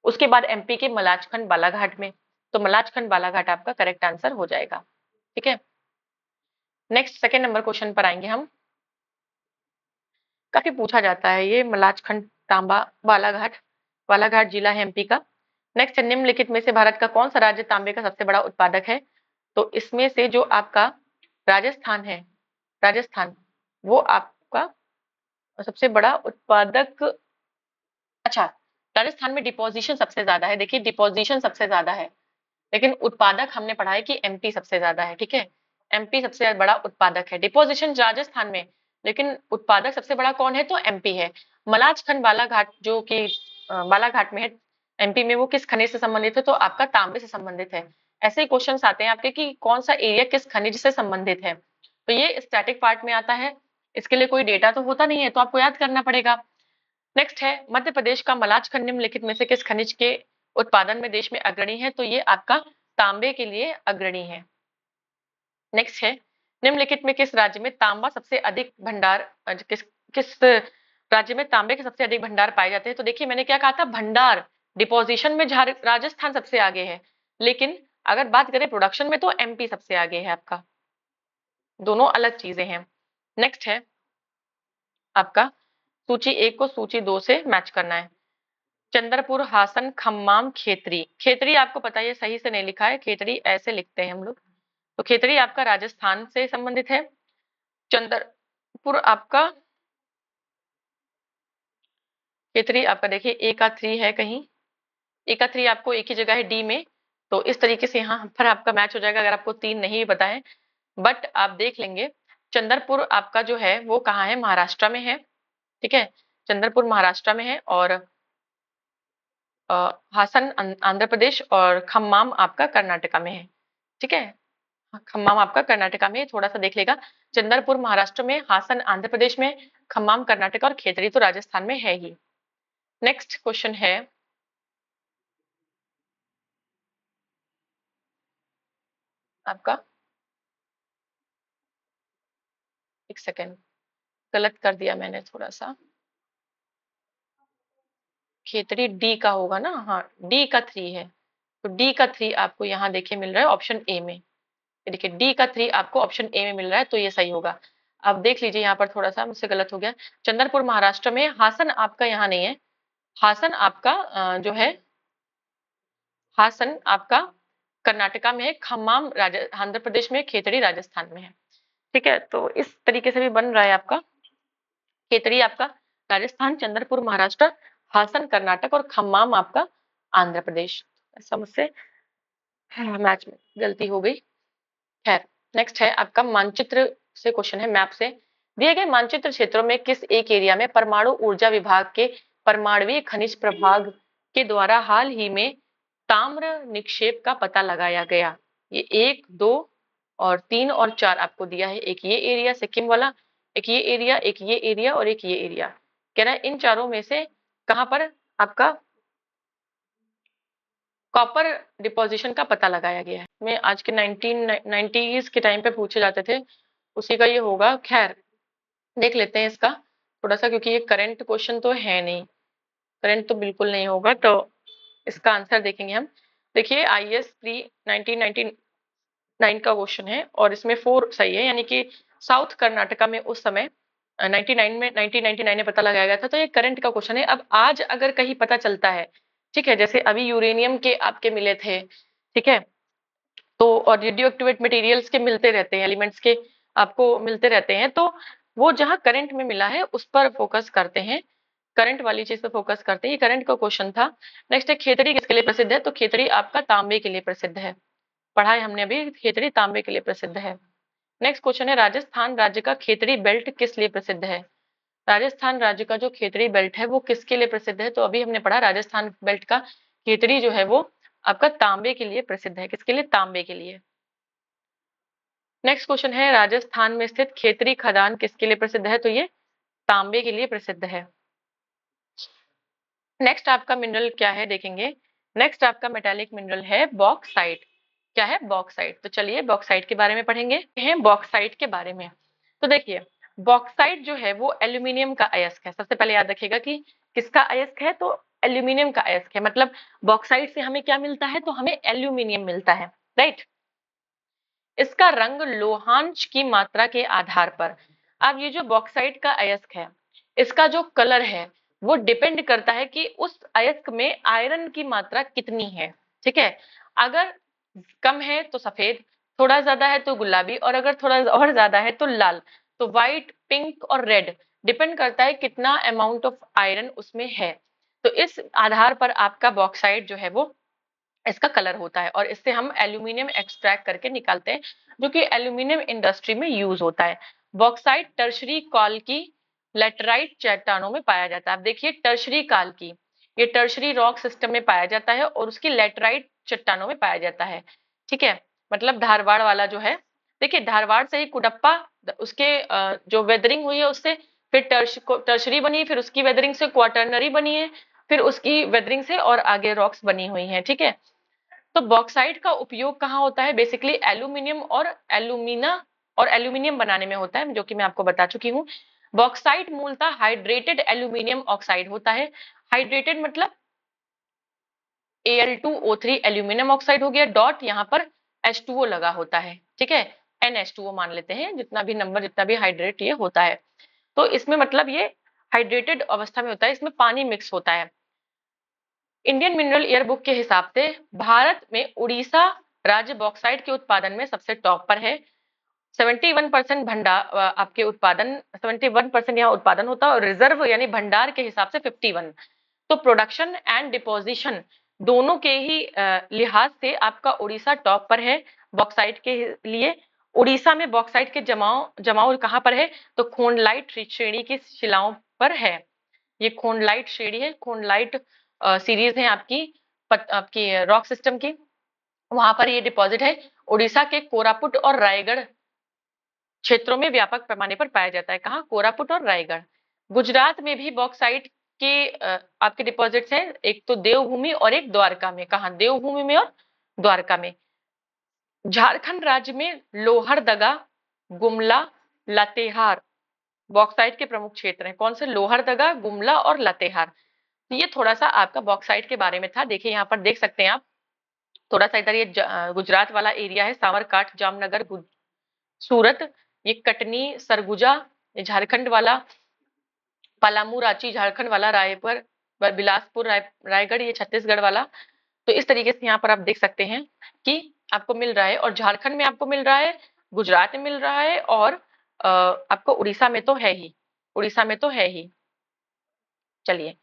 उसके बाद एमपी के मलाजखंड बालाघाट में। तो मलाजखंड बालाघाट आपका करेक्ट आंसर हो जाएगा। ठीक है, नेक्स्ट सेकेंड नंबर क्वेश्चन पर आएंगे हम। काफी पूछा जाता है ये, मलाजखंड तांबा बालाघाट, बालाघाट जिला है एमपी का। नेक्स्ट है, निम्नलिखित में से भारत का कौन सा राज्य तांबे का सबसे बड़ा उत्पादक है? तो इसमें से जो आपका राजस्थान है, राजस्थान वो आपका सबसे बड़ा उत्पादक। अच्छा, राजस्थान में डिपोजिशन सबसे ज्यादा है। देखिए, डिपोजिशन सबसे ज्यादा है, लेकिन उत्पादक हमने पढ़ा है कि एमपी सबसे ज्यादा है। ठीक है, एमपी सबसे बड़ा उत्पादक है। डिपोजिशन राजस्थान में, लेकिन उत्पादक सबसे बड़ा कौन है? तो एमपी है। मलाजखंड बालाघाट जो कि बालाघाट में है एमपी में, वो किस खनिज से संबंधित है? तो आपका तांबे से संबंधित है। ऐसे ही क्वेश्चन आते हैं आपके कि कौन सा एरिया किस खनिज से संबंधित है, तो ये स्टैटिक पार्ट में आता है। इसके लिए कोई डेटा तो होता नहीं है, तो आपको याद करना पड़ेगा। नेक्स्ट है, मध्य प्रदेश का मलाजखंड निम्नलिखित में से किस खनिज के उत्पादन में देश में अग्रणी है? तो ये आपका तांबे के लिए अग्रणी है। नेक्स्ट है, निम्नलिखित में किस राज्य में तांबा सबसे अधिक भंडार किस किस राज्य में तांबे के सबसे अधिक भंडार पाए जाते हैं? तो देखिए, मैंने क्या कहा था, भंडार डिपोजिशन में राजस्थान सबसे आगे है, लेकिन अगर बात करें प्रोडक्शन में तो एमपी सबसे आगे है आपका। दोनों अलग चीजें हैं। नेक्स्ट है आपका, सूची 1 को सूची 2 से मैच करना है। चंद्रपुर, हासन, खम्माम, खेतरी। खेतरी आपको पता है, सही से नहीं लिखा है, खेतरी ऐसे लिखते हैं हम लोग। तो खेतरी आपका राजस्थान से संबंधित है। चंद्रपुर आपका, खेतरी आपका देखिए ए का 3 है कहीं, ए का 3 आपको एक ही जगह है डी में। तो इस तरीके से यहाँ पर आपका मैच हो जाएगा, अगर आपको 3 नहीं पता है, बट आप देख लेंगे। चंद्रपुर आपका जो है वो कहाँ है? महाराष्ट्र में है। ठीक है, चंद्रपुर महाराष्ट्र में है, और हासन आंध्र प्रदेश, और खम्माम आपका कर्नाटका में है। ठीक है, खम्माम आपका कर्नाटका में, थोड़ा सा देख लेगा। चंद्रपुर महाराष्ट्र में, हासन आंध्र प्रदेश में, खम्माम कर्नाटक, और खेतरी तो राजस्थान में है ही। नेक्स्ट क्वेश्चन है आपका, एक सेकेंड, गलत कर दिया मैंने थोड़ा सा, खेतरी डी का होगा ना? हाँ, डी का 3 है। तो डी का 3 आपको यहाँ देखिए मिल रहा है ऑप्शन ए में। देखिए, डी का 3 आपको ऑप्शन ए में मिल रहा है, तो ये सही होगा। अब देख लीजिए, यहाँ पर थोड़ा सा मुझसे गलत हो गया। चंद्रपुर महाराष्ट्र में, हासन आपका यहाँ नहीं है। हासन आपका जो है, हासन आपका कर्नाटका में है, खम्माम आंध्र प्रदेश में, खेतड़ी राजस्थान में है। ठीक है, तो इस तरीके से भी बन रहा है आपका। खेतड़ी आपका राजस्थान, चंद्रपुर महाराष्ट्र, हासन कर्नाटक, और खम्माम आपका आंध्र प्रदेश। ऐसा मुझसे मैच में गलती हो गई, खैर। नेक्स्ट है आपका मानचित्र से क्वेश्चन है, मैप से। दिए गए मानचित्र क्षेत्रों में किस एक एरिया में परमाणु ऊर्जा विभाग के परमाणुवीय खनिज प्रभाग के द्वारा हाल ही में ताम्र निक्षेप का पता लगाया गया? ये 1, 2 और 3 और 4 आपको दिया है। एक ये एरिया सिक्किम वाला, एक ये एरिया, एक ये एरिया और एक ये एरिया। कह रहा है इन चारों में से कहां पर आपका कॉपर डिपोजिशन का पता लगाया गया है। मैं आज के 1990s के टाइम पे पूछे जाते थे, उसी का ये होगा। खैर देख लेते हैं इसका थोड़ा सा, क्योंकि ये करंट क्वेश्चन तो है नहीं, करंट तो बिल्कुल नहीं होगा, तो इसका आंसर देखेंगे हम। देखिए आईएएस प्री 1999 का क्वेश्चन है और इसमें 4 सही है, यानी कि साउथ कर्नाटका में उस समय 1999 में पता लगाया गया था। तो ये करंट का क्वेश्चन है। अब आज अगर कहीं पता चलता है, ठीक है, जैसे अभी यूरेनियम के आपके मिले थे, ठीक है, तो और रेडियो एक्टिवेट मटेरियल्स के मिलते रहते हैं, एलिमेंट्स के आपको मिलते रहते हैं, तो वो जहां करंट में मिला है उस पर फोकस करते हैं, करंट वाली चीज पर फोकस करते हैं। ये करंट का क्वेश्चन था। नेक्स्ट है खेतड़ी किसके लिए प्रसिद्ध है? तो खेतड़ी आपका तांबे के लिए प्रसिद्ध है, पढ़ा है हमने अभी, खेतड़ी तांबे के लिए प्रसिद्ध है। नेक्स्ट क्वेश्चन है राजस्थान राज्य का खेतड़ी बेल्ट किस लिए प्रसिद्ध है? राजस्थान राज्य का जो खेतड़ी बेल्ट है वो किसके लिए प्रसिद्ध है? तो अभी हमने पढ़ा राजस्थान बेल्ट का खेतड़ी जो है वो आपका तांबे के लिए प्रसिद्ध है। किसके लिए? तांबे के लिए। नेक्स्ट क्वेश्चन है राजस्थान में स्थित खेतड़ी खदान किसके लिए प्रसिद्ध है? तो ये तांबे के लिए प्रसिद्ध है। नेक्स्ट आपका मिनरल क्या है देखेंगे। नेक्स्ट आपका मेटालिक मिनरल है बॉक्साइट। क्या है? बॉक्साइट। तो चलिए बॉक्साइट के बारे में पढ़ेंगे। हैं बॉक्साइट के बारे में, तो देखिए बॉक्साइट जो है वो एल्यूमिनियम का अयस्क है। सबसे पहले याद रखिएगा कि किसका अयस्क है, तो एल्यूमिनियम का अयस्क है। मतलब बॉक्साइट से हमें क्या मिलता है? तो हमें एल्यूमिनियम मिलता है, राइट। इसका रंग लोहांश की मात्रा के आधार पर, अब ये जो बॉक्साइट का अयस्क है इसका जो कलर है वो डिपेंड करता है कि उस अयस्क में आयरन की मात्रा कितनी है, ठीक है। अगर कम है तो सफेद, थोड़ा ज्यादा है तो गुलाबी, और अगर थोड़ा और ज्यादा है तो लाल। तो व्हाइट, पिंक और रेड डिपेंड करता है कितना अमाउंट ऑफ आयरन उसमें है। तो इस आधार पर आपका बॉक्साइट जो है वो इसका कलर होता है, और इससे हम एल्यूमिनियम एक्सट्रैक्ट करके निकालते हैं, जो कि एल्यूमिनियम इंडस्ट्री में यूज होता है। बॉक्साइट टर्शरी काल की लेटराइट चट्टानों में पाया जाता है। अब देखिए टर्शरी काल की, ये टर्शरी रॉक सिस्टम में पाया जाता है और उसकी लेटराइट चट्टानों में पाया जाता है, ठीक है। मतलब धारवाड़ वाला जो है, देखिए धारवाड़ से ही कुडप्पा, उसके जो वेदरिंग हुई है उससे फिर टर्शरी बनी, फिर उसकी वेदरिंग से क्वाटरनरी बनी है, फिर उसकी वेदरिंग से और आगे रॉक्स बनी हुई हैं, ठीक है। तो बॉक्साइट का उपयोग कहाँ होता है? बेसिकली एल्यूमिनियम और एल्यूमिना और एल्यूमिनियम बनाने में होता है, जो कि मैं आपको बता चुकी हूँ। बॉक्साइट मूलतः हाइड्रेटेड एल्यूमिनियम ऑक्साइड होता है। हाइड्रेटेड मतलब Al2O3 एल्यूमिनियम ऑक्साइड हो गया, डॉट यहाँ पर H2O लगा होता है, ठीक है। NH2O मान लेते हैं, जितना भी नंबर, जितना भी हाइड्रेट ये होता है। तो इसमें मतलब ये हाइड्रेटेड अवस्था में होता है, इसमें पानी मिक्स होता है। इंडियन मिनरल ईयरबुक के हिसाब से भारत में उड़ीसा राज्य बॉक्साइट के उत्पादन में सबसे टॉप पर है। 71% भंडार आपके उत्पादन, 71% यहाँ उत्पादन होता है, और रिजर्व यानी भंडार के हिसाब से 51। तो प्रोडक्शन एंड डिपोजिशन दोनों के ही लिहाज से आपका उड़ीसा टॉप पर है बॉक्साइट के लिए। उड़ीसा में बॉक्साइट के जमाव जमाव कहाँ पर है? तो खोंडलाइट श्रेणी की शिलाओं पर है। ये खोंडलाइट श्रेणी है, खोंडलाइट सीरीज है आपकी आपकी रॉक सिस्टम की, वहां पर ये डिपॉजिट है। उड़ीसा के कोरापुट और रायगढ़ क्षेत्रों में व्यापक पैमाने पर पाया जाता है। कहाँ? कोरापुट और रायगढ़। गुजरात में भी बॉक्साइट के आपके डिपॉजिट्स हैं, एक तो देवभूमि और एक द्वारका में। कहाँ? देवभूमि में और द्वारका में। झारखंड राज्य में लोहरदगा, गुमला, लातेहार बॉक्साइट के प्रमुख क्षेत्र हैं। कौन से? लोहरदगा, गुमला और लातेहार। तो ये थोड़ा सा आपका बॉक्साइट के बारे में था। देखिए यहाँ पर देख सकते हैं आप, थोड़ा सा इधर ये गुजरात वाला एरिया है, सावरकांठ, जामनगर, सूरत, ये कटनी, सरगुजा ये झारखंड वाला, पलामू, रांची झारखंड वाला, रायपुर, बिलासपुर, रायगढ़ ये छत्तीसगढ़ वाला। तो इस तरीके से यहाँ पर आप देख सकते हैं कि आपको मिल रहा है, और झारखंड में आपको मिल रहा है, गुजरात में मिल रहा है, और आपको उड़ीसा में तो है ही, उड़ीसा में तो है ही। चलिए,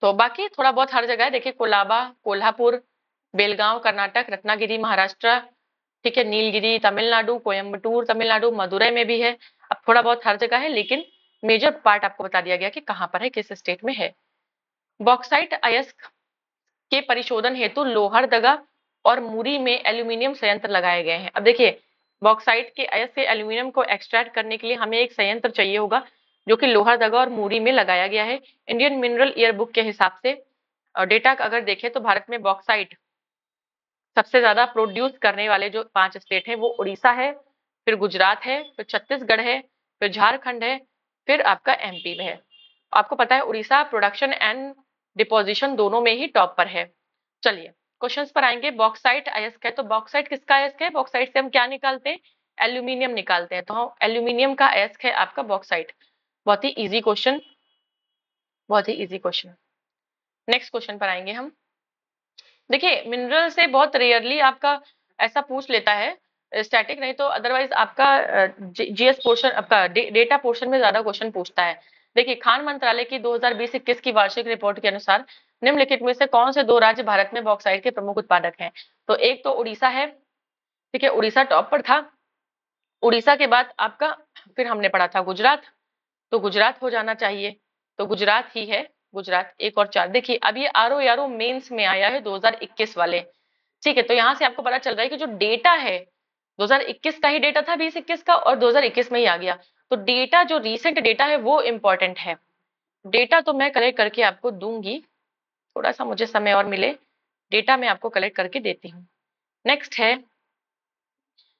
तो बाकी थोड़ा बहुत हर जगह है। देखिए कोलाबा, कोल्हापुर, बेलगांव कर्नाटक, रत्नागिरी महाराष्ट्र, ठीक है, नीलगिरी तमिलनाडु, कोयम्बटूर तमिलनाडु, मदुरई में भी है। अब थोड़ा बहुत हर जगह है, लेकिन मेजर पार्ट आपको बता दिया गया कि कहाँ पर है, किस स्टेट में है। बॉक्साइट अयस्क के परिशोधन हेतु लोहरदगा और मुरी में एल्यूमिनियम संयंत्र लगाए गए हैं। अब देखिए, बॉक्साइट के अयस्क से एल्यूमिनियम को एक्सट्रैक्ट करने के लिए हमें एक संयंत्र चाहिए होगा, जो कि लोहरदगा और मुरी में लगाया गया है। इंडियन मिनरल ईयर बुक के हिसाब से डेटा अगर देखें तो भारत में बॉक्साइट सबसे ज्यादा प्रोड्यूस करने वाले जो 5 स्टेट हैं वो उड़ीसा है, फिर गुजरात है, फिर छत्तीसगढ़ है, फिर झारखंड है, फिर आपका एमपी में है। आपको पता है उड़ीसा प्रोडक्शन एंड डिपोजिशन दोनों में ही टॉप पर है। चलिए क्वेश्चंस पर आएंगे। बॉक्साइट अयस्क है, तो बॉक्साइट किसका अयस्क है? बॉक्साइट से हम क्या निकालते हैं? एल्यूमिनियम निकालते हैं, तो एल्यूमिनियम का अयस्क है आपका बॉक्साइट। बहुत ही इजी क्वेश्चन, बहुत ही इजी क्वेश्चन। नेक्स्ट क्वेश्चन पर आएंगे हम। देखिए, मिनरल से बहुत रेयरली आपका ऐसा पूछ लेता है, स्टैटिक नहीं तो अदरवाइज आपका जीएस पोर्शन, आपका डेटा पोर्शन में ज्यादा क्वेश्चन पूछता है। देखिए, खान मंत्रालय की 2020-21 की वार्षिक रिपोर्ट के अनुसार निम्नलिखित में से कौन से 2 राज्य भारत में बॉक्साइट के प्रमुख उत्पादक हैं? तो एक तो उड़ीसा है, ठीक है, उड़ीसा टॉप पर था। उड़ीसा के बाद आपका फिर हमने पढ़ा था गुजरात, तो गुजरात हो जाना चाहिए, तो गुजरात ही है। गुजरात 1 और 4। देखिए, अब ये आरओ यारो मेंस में आया है 2021 वाले, ठीक है, तो यहाँ से आपको पता चल रहा है कि जो डेटा है 2021 का ही डेटा था, 2021 का, और 2021 में ही आ गया। तो डेटा जो रीसेंट डेटा है वो इंपॉर्टेंट है। डेटा तो मैं कलेक्ट करके आपको दूंगी, थोड़ा सा मुझे समय और मिले, डेटा मैं आपको कलेक्ट करके देती हूँ। नेक्स्ट है,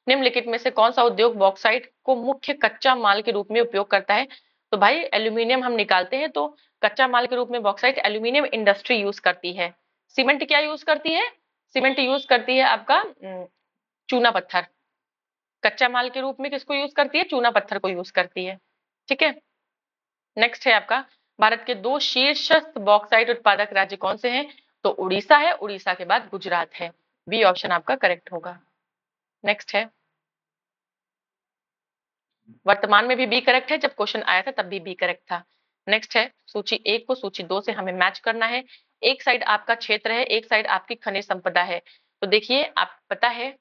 निम्नलिखित में से कौन सा उद्योग बॉक्साइट को मुख्य कच्चा माल के रूप में उपयोग करता है? तो भाई एल्यूमिनियम हम निकालते हैं तो कच्चा माल के रूप में बॉक्साइट एल्यूमिनियम इंडस्ट्री यूज करती है। सीमेंट क्या यूज करती है? सीमेंट यूज करती है आपका चूना पत्थर। कच्चा माल के रूप में किसको यूज करती है? चूना पत्थर को यूज करती है। ठीक है, नेक्स्ट है आपका, भारत के 2 शीर्षस्थ बॉक्साइट उत्पादक राज्य कौन से हैं? तो उड़ीसा है, उड़ीसा के बाद गुजरात है। बी ऑप्शन आपका करेक्ट होगा। नेक्स्ट है, वर्तमान में भी बी करेक्ट है, जब क्वेश्चन आया था तब भी बी करेक्ट था। नेक्स्ट है, सूची 1 को सूची 2 से हमें मैच करना है। एक साइड आपका क्षेत्र है, एक साइड आपकी खनिज संपदा है। तो देखिए, आप पता है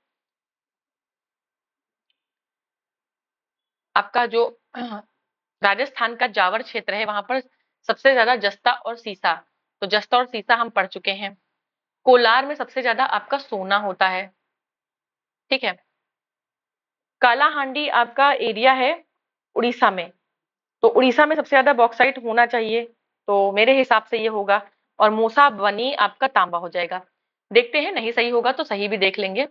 आपका जो राजस्थान का जावर क्षेत्र है वहां पर सबसे ज्यादा जस्ता और सीसा, तो जस्ता और सीसा हम पढ़ चुके हैं। कोलार में सबसे ज्यादा आपका सोना होता है, ठीक है। कालाहांडी आपका एरिया है उड़ीसा में, तो उड़ीसा में सबसे ज्यादा बॉक्साइट होना चाहिए, तो मेरे हिसाब से ये होगा। और मूसा बनी आपका तांबा हो जाएगा। देखते हैं, नहीं सही होगा तो सही भी देख लेंगे,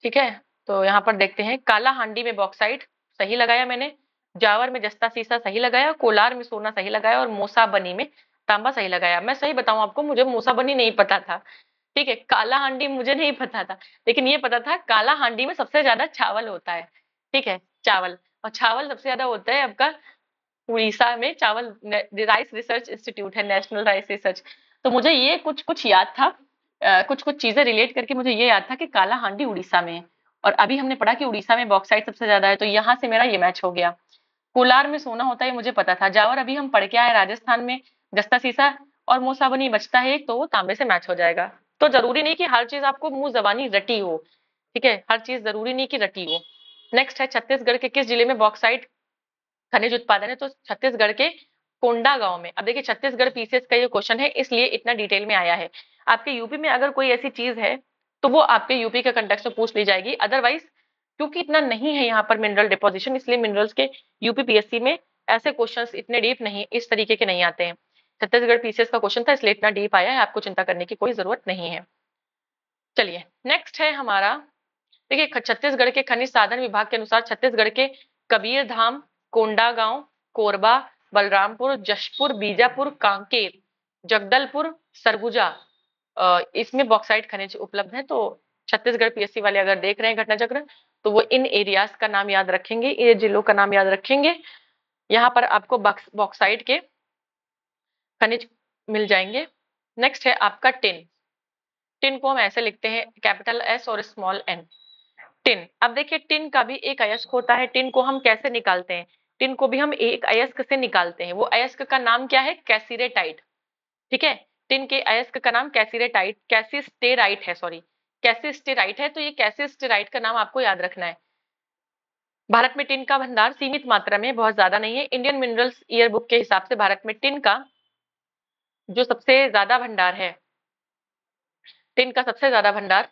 ठीक है। तो यहाँ पर देखते हैं, कालाहांडी में बॉक्साइट सही लगाया मैंने, जावर में जस्ता सीसा सही लगाया, कोलार में सोना सही लगाया, और मूसा बनी में तांबा सही लगाया। मैं सही बताऊं आपको, मुझे मूसा बनी नहीं पता था, ठीक है। कालाहांडी मुझे नहीं पता था, लेकिन ये पता था कालाहांडी में सबसे ज्यादा चावल होता है, ठीक है, चावल। और चावल सबसे ज्यादा होता है आपका उड़ीसा में। चावल राइस रिसर्च इंस्टीट्यूट है, नेशनल राइस रिसर्च। तो मुझे ये कुछ कुछ याद था, कुछ कुछ चीजें रिलेट करके मुझे ये याद था कि कालाहांडी उड़ीसा में है। और अभी हमने पढ़ा कि उड़ीसा में बॉक्साइट सबसे ज्यादा है, तो यहाँ से मेरा ये मैच हो गया। कोलार में सोना होता है मुझे पता था, जावर अभी हम पढ़ के आए राजस्थान में जस्ता सीसा, और मोसाबनी बचता है एक, तो वो तांबे से मैच हो जाएगा। तो जरूरी नहीं कि हर चीज आपको मुंह जबानी रटी हो, ठीक है, हर चीज जरूरी नहीं कि रटी हो। नेक्स्ट है, छत्तीसगढ़ के किस जिले में बॉक्साइट खनिज उत्पादन है? तो छत्तीसगढ़ के कोंडा गांव में। अब देखिए, छत्तीसगढ़ पीसीएस का ये क्वेश्चन है, इसलिए इतना डिटेल में आया है। आपके यूपी में अगर कोई ऐसी चीज है तो वो आपके यूपी के कंटेक्स्ट में पूछ ली जाएगी। अदरवाइज क्योंकि इतना नहीं है यहाँ पर मिनरल डिपोजिशन, इसलिए मिनरल्स के यूपी पीएससी में ऐसे क्वेश्चंस इतने डीप नहीं, इस तरीके के नहीं आते हैं। छत्तीसगढ़ पीसीएस का क्वेश्चन था, इसलिए इतना डीप आया है, आपको चिंता करने की कोई जरूरत नहीं है। चलिए, नेक्स्ट है हमारा, देखिए, छत्तीसगढ़ के खनिज साधन विभाग के अनुसार छत्तीसगढ़ के कबीर धाम, कोंडागांव, कोरबा, बलरामपुर, जशपुर, बीजापुर, कांकेर, जगदलपुर, सरगुजा, इसमें बॉक्साइट खनिज उपलब्ध है। तो छत्तीसगढ़ पीएससी वाले अगर देख रहे हैं घटना चक्र, तो वो इन एरियाज का नाम याद रखेंगे, ये जिलों का नाम याद रखेंगे। यहाँ पर आपको बॉक्साइट के खनिज मिल जाएंगे। नेक्स्ट है आपका टिन। टिन को हम ऐसे लिखते हैं, कैपिटल एस और स्मॉल एन, टिन। अब देखिए, टिन का भी एक अयस्क होता है। टिन को हम कैसे निकालते हैं? टिन को भी हम एक अयस्क से निकालते हैं। वो अयस्क का नाम क्या है? कैसिरेटाइट, ठीक है। टिन के अयस्क का नाम कैसिरेटाइट, कैसिस्टेराइट है, सॉरी, कैसिस्टेराइट है, तो ये कैसिस्टेराइट का नाम आपको याद रखना है। भारत में टिन का भंडार सीमित मात्रा में, बहुत ज्यादा नहीं है। इंडियन मिनरल्स ईयर बुक के हिसाब से भारत में टिन का जो सबसे ज्यादा भंडार है, टिन का सबसे ज्यादा भंडार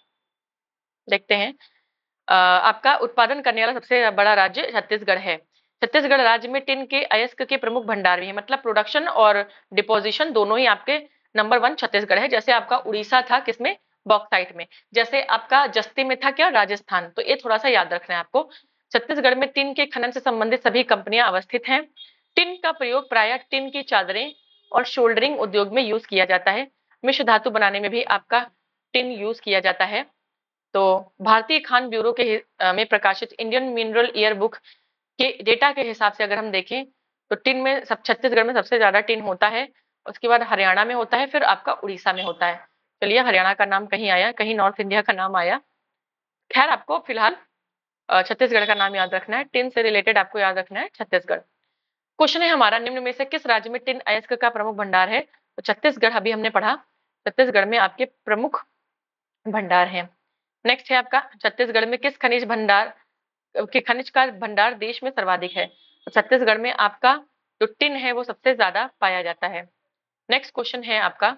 देखते हैं। आपका उत्पादन करने वाला सबसे बड़ा राज्य छत्तीसगढ़ है। छत्तीसगढ़ राज्य में टिन के अयस्क के प्रमुख भंडार भी है, मतलब प्रोडक्शन और डिपोजिशन दोनों ही आपके नंबर 1 छत्तीसगढ़ है। जैसे आपका उड़ीसा था किसमें, बॉक्साइट में, जैसे आपका जस्ती में था क्या, राजस्थान। तो ये थोड़ा सा याद रखना है आपको। छत्तीसगढ़ में टिन के खनन से संबंधित सभी कंपनियां अवस्थित हैं। टिन का प्रयोग प्राय टिन की चादरें और शोल्डरिंग उद्योग में यूज किया जाता है। मिश्र धातु बनाने में भी आपका टिन यूज किया जाता है। तो भारतीय खान ब्यूरो के में प्रकाशित इंडियन मिनरल ईयर बुक के डेटा के हिसाब से अगर हम देखें तो टिन में सब छत्तीसगढ़ में सबसे ज्यादा टिन होता है, उसके बाद हरियाणा में होता है, फिर आपका उड़ीसा में होता है। चलिए, हरियाणा का नाम कहीं आया, कहीं नॉर्थ इंडिया का नाम आया। खैर, आपको फिलहाल छत्तीसगढ़ का नाम याद रखना है। टिन से रिलेटेड आपको याद रखना है छत्तीसगढ़। क्वेश्चन है हमारा, निम्न में से किस राज्य में टिन अयस्क का प्रमुख भंडार है। तो छत्तीसगढ़, अभी हमने पढ़ा, छत्तीसगढ़ में आपके प्रमुख भंडार है। नेक्स्ट है आपका, छत्तीसगढ़ में किस खनिज भंडार के खनिज का भंडार देश में सर्वाधिक है। तो छत्तीसगढ़ में आपका जो टिन है वो सबसे ज्यादा पाया जाता है। नेक्स्ट क्वेश्चन है आपका,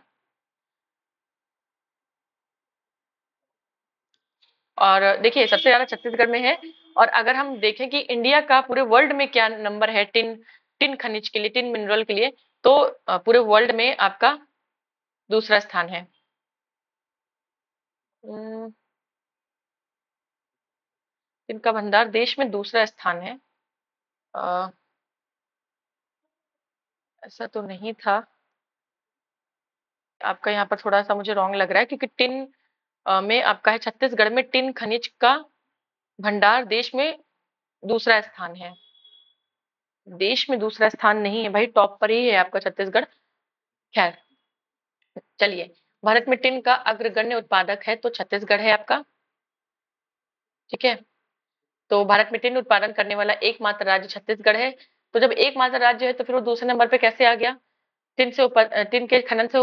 और देखिए सबसे ज्यादा छत्तीसगढ़ में है। और अगर हम देखें कि इंडिया का पूरे वर्ल्ड में क्या नंबर है टिन टिन खनिज के लिए, टिन मिनरल के लिए, तो पूरे वर्ल्ड में आपका दूसरा स्थान है। टिन का भंडार देश में दूसरा स्थान है। अ, ऐसा तो नहीं था, आपका यहाँ पर थोड़ा सा मुझे रॉन्ग लग रहा है, क्योंकि टिन में आपका है छत्तीसगढ़ में टिन खनिज का भंडार देश में दूसरा स्थान है। देश में दूसरा स्थान नहीं है भाई, टॉप पर ही है आपका छत्तीसगढ़। खैर, चलिए, भारत में टिन का अग्रगण्य उत्पादक है तो छत्तीसगढ़ है आपका। ठीक है, तो भारत में टिन उत्पादन करने वाला एकमात्र राज्य छत्तीसगढ़ है। तो जब एकमात्र राज्य है तो फिर वो दूसरे नंबर पे कैसे आ गया। टिन के खनन से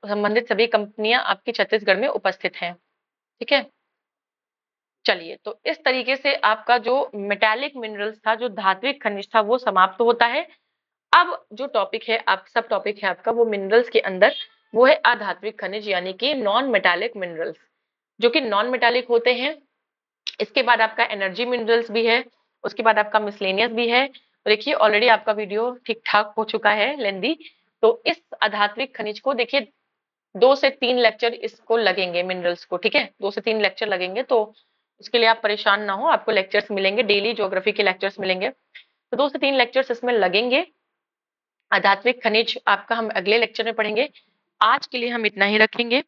संबंधित सभी कंपनियां आपकी छत्तीसगढ़ में उपस्थित हैं। ठीक है, चलिए, तो इस तरीके से आपका जो मेटालिक मिनरल्स था, जो धात्विक खनिज था, वो समाप्त होता है। अब जो टॉपिक है, आप सब टॉपिक है आपका वो मिनरल्स के अंदर, वो है अधात्विक खनिज, यानी कि नॉन मेटालिक मिनरल्स, जो कि नॉन मेटालिक होते हैं। इसके बाद आपका एनर्जी मिनरल्स भी है, उसके बाद आपका मिसलेनियस भी है। देखिए, ऑलरेडी आपका वीडियो ठीक ठाक हो चुका है, लेंदी। तो इस अधात्विक खनिज को देखिए, 2 से 3 लेक्चर इसको लगेंगे, मिनरल्स को। ठीक है, 2 से 3 लेक्चर लगेंगे, तो उसके लिए आप परेशान ना हो, आपको लेक्चर्स मिलेंगे, डेली ज्योग्राफी के लेक्चर्स मिलेंगे। तो 2 से 3 लेक्चर्स इसमें लगेंगे। आध्यात्मिक खनिज आपका हम अगले लेक्चर में पढ़ेंगे। आज के लिए हम इतना ही रखेंगे।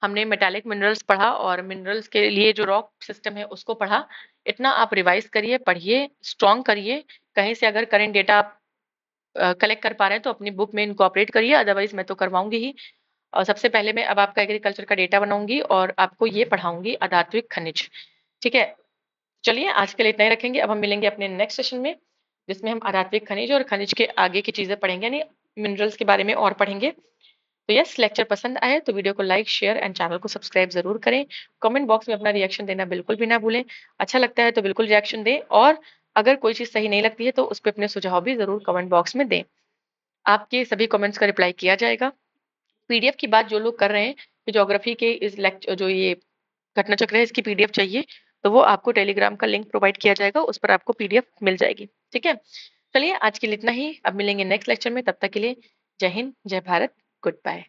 हमने मेटालिक मिनरल्स पढ़ा और मिनरल्स के लिए जो रॉक सिस्टम है उसको पढ़ा। इतना आप रिवाइज करिए, पढ़िए, स्ट्रॉन्ग करिए। कहीं से अगर करंट डेटा आप कलेक्ट कर पा रहे हैं तो अपनी बुक में इनकॉर्पोरेट करिए, अदरवाइज मैं तो करवाऊंगी ही। और सबसे पहले मैं अब आपका एग्रीकल्चर का डेटा बनाऊंगी और आपको ये पढ़ाऊंगी अधात्विक खनिज। ठीक है, चलिए, आज के लिए इतना ही रखेंगे। अब हम मिलेंगे अपने नेक्स्ट सेशन में, जिसमें हम अधात्विक खनिज और खनिज के आगे की चीजें पढ़ेंगे, यानी मिनरल्स के बारे में और पढ़ेंगे। तो यस, लेक्चर पसंद आए तो वीडियो को लाइक, शेयर एंड चैनल को सब्सक्राइब जरूर करें। कमेंट बॉक्स में अपना रिएक्शन देना बिल्कुल भी ना भूलें। अच्छा लगता है तो बिल्कुल रिएक्शन दें, और अगर कोई चीज सही नहीं लगती है तो उस पर अपने सुझाव भी जरूर कमेंट बॉक्स में दें। आपके सभी कमेंट्स का रिप्लाई किया जाएगा। पीडीएफ की बात जो लोग कर रहे हैं कि ज्योग्राफी के इस लेक्चर, जो ये घटना चक्र है, इसकी पीडीएफ चाहिए, तो वो आपको टेलीग्राम का लिंक प्रोवाइड किया जाएगा, उस पर आपको पीडीएफ मिल जाएगी। ठीक है, चलिए, आज के लिए इतना ही। अब मिलेंगे नेक्स्ट लेक्चर में, तब तक के लिए जय हिंद, जय भारत, गुड बाय।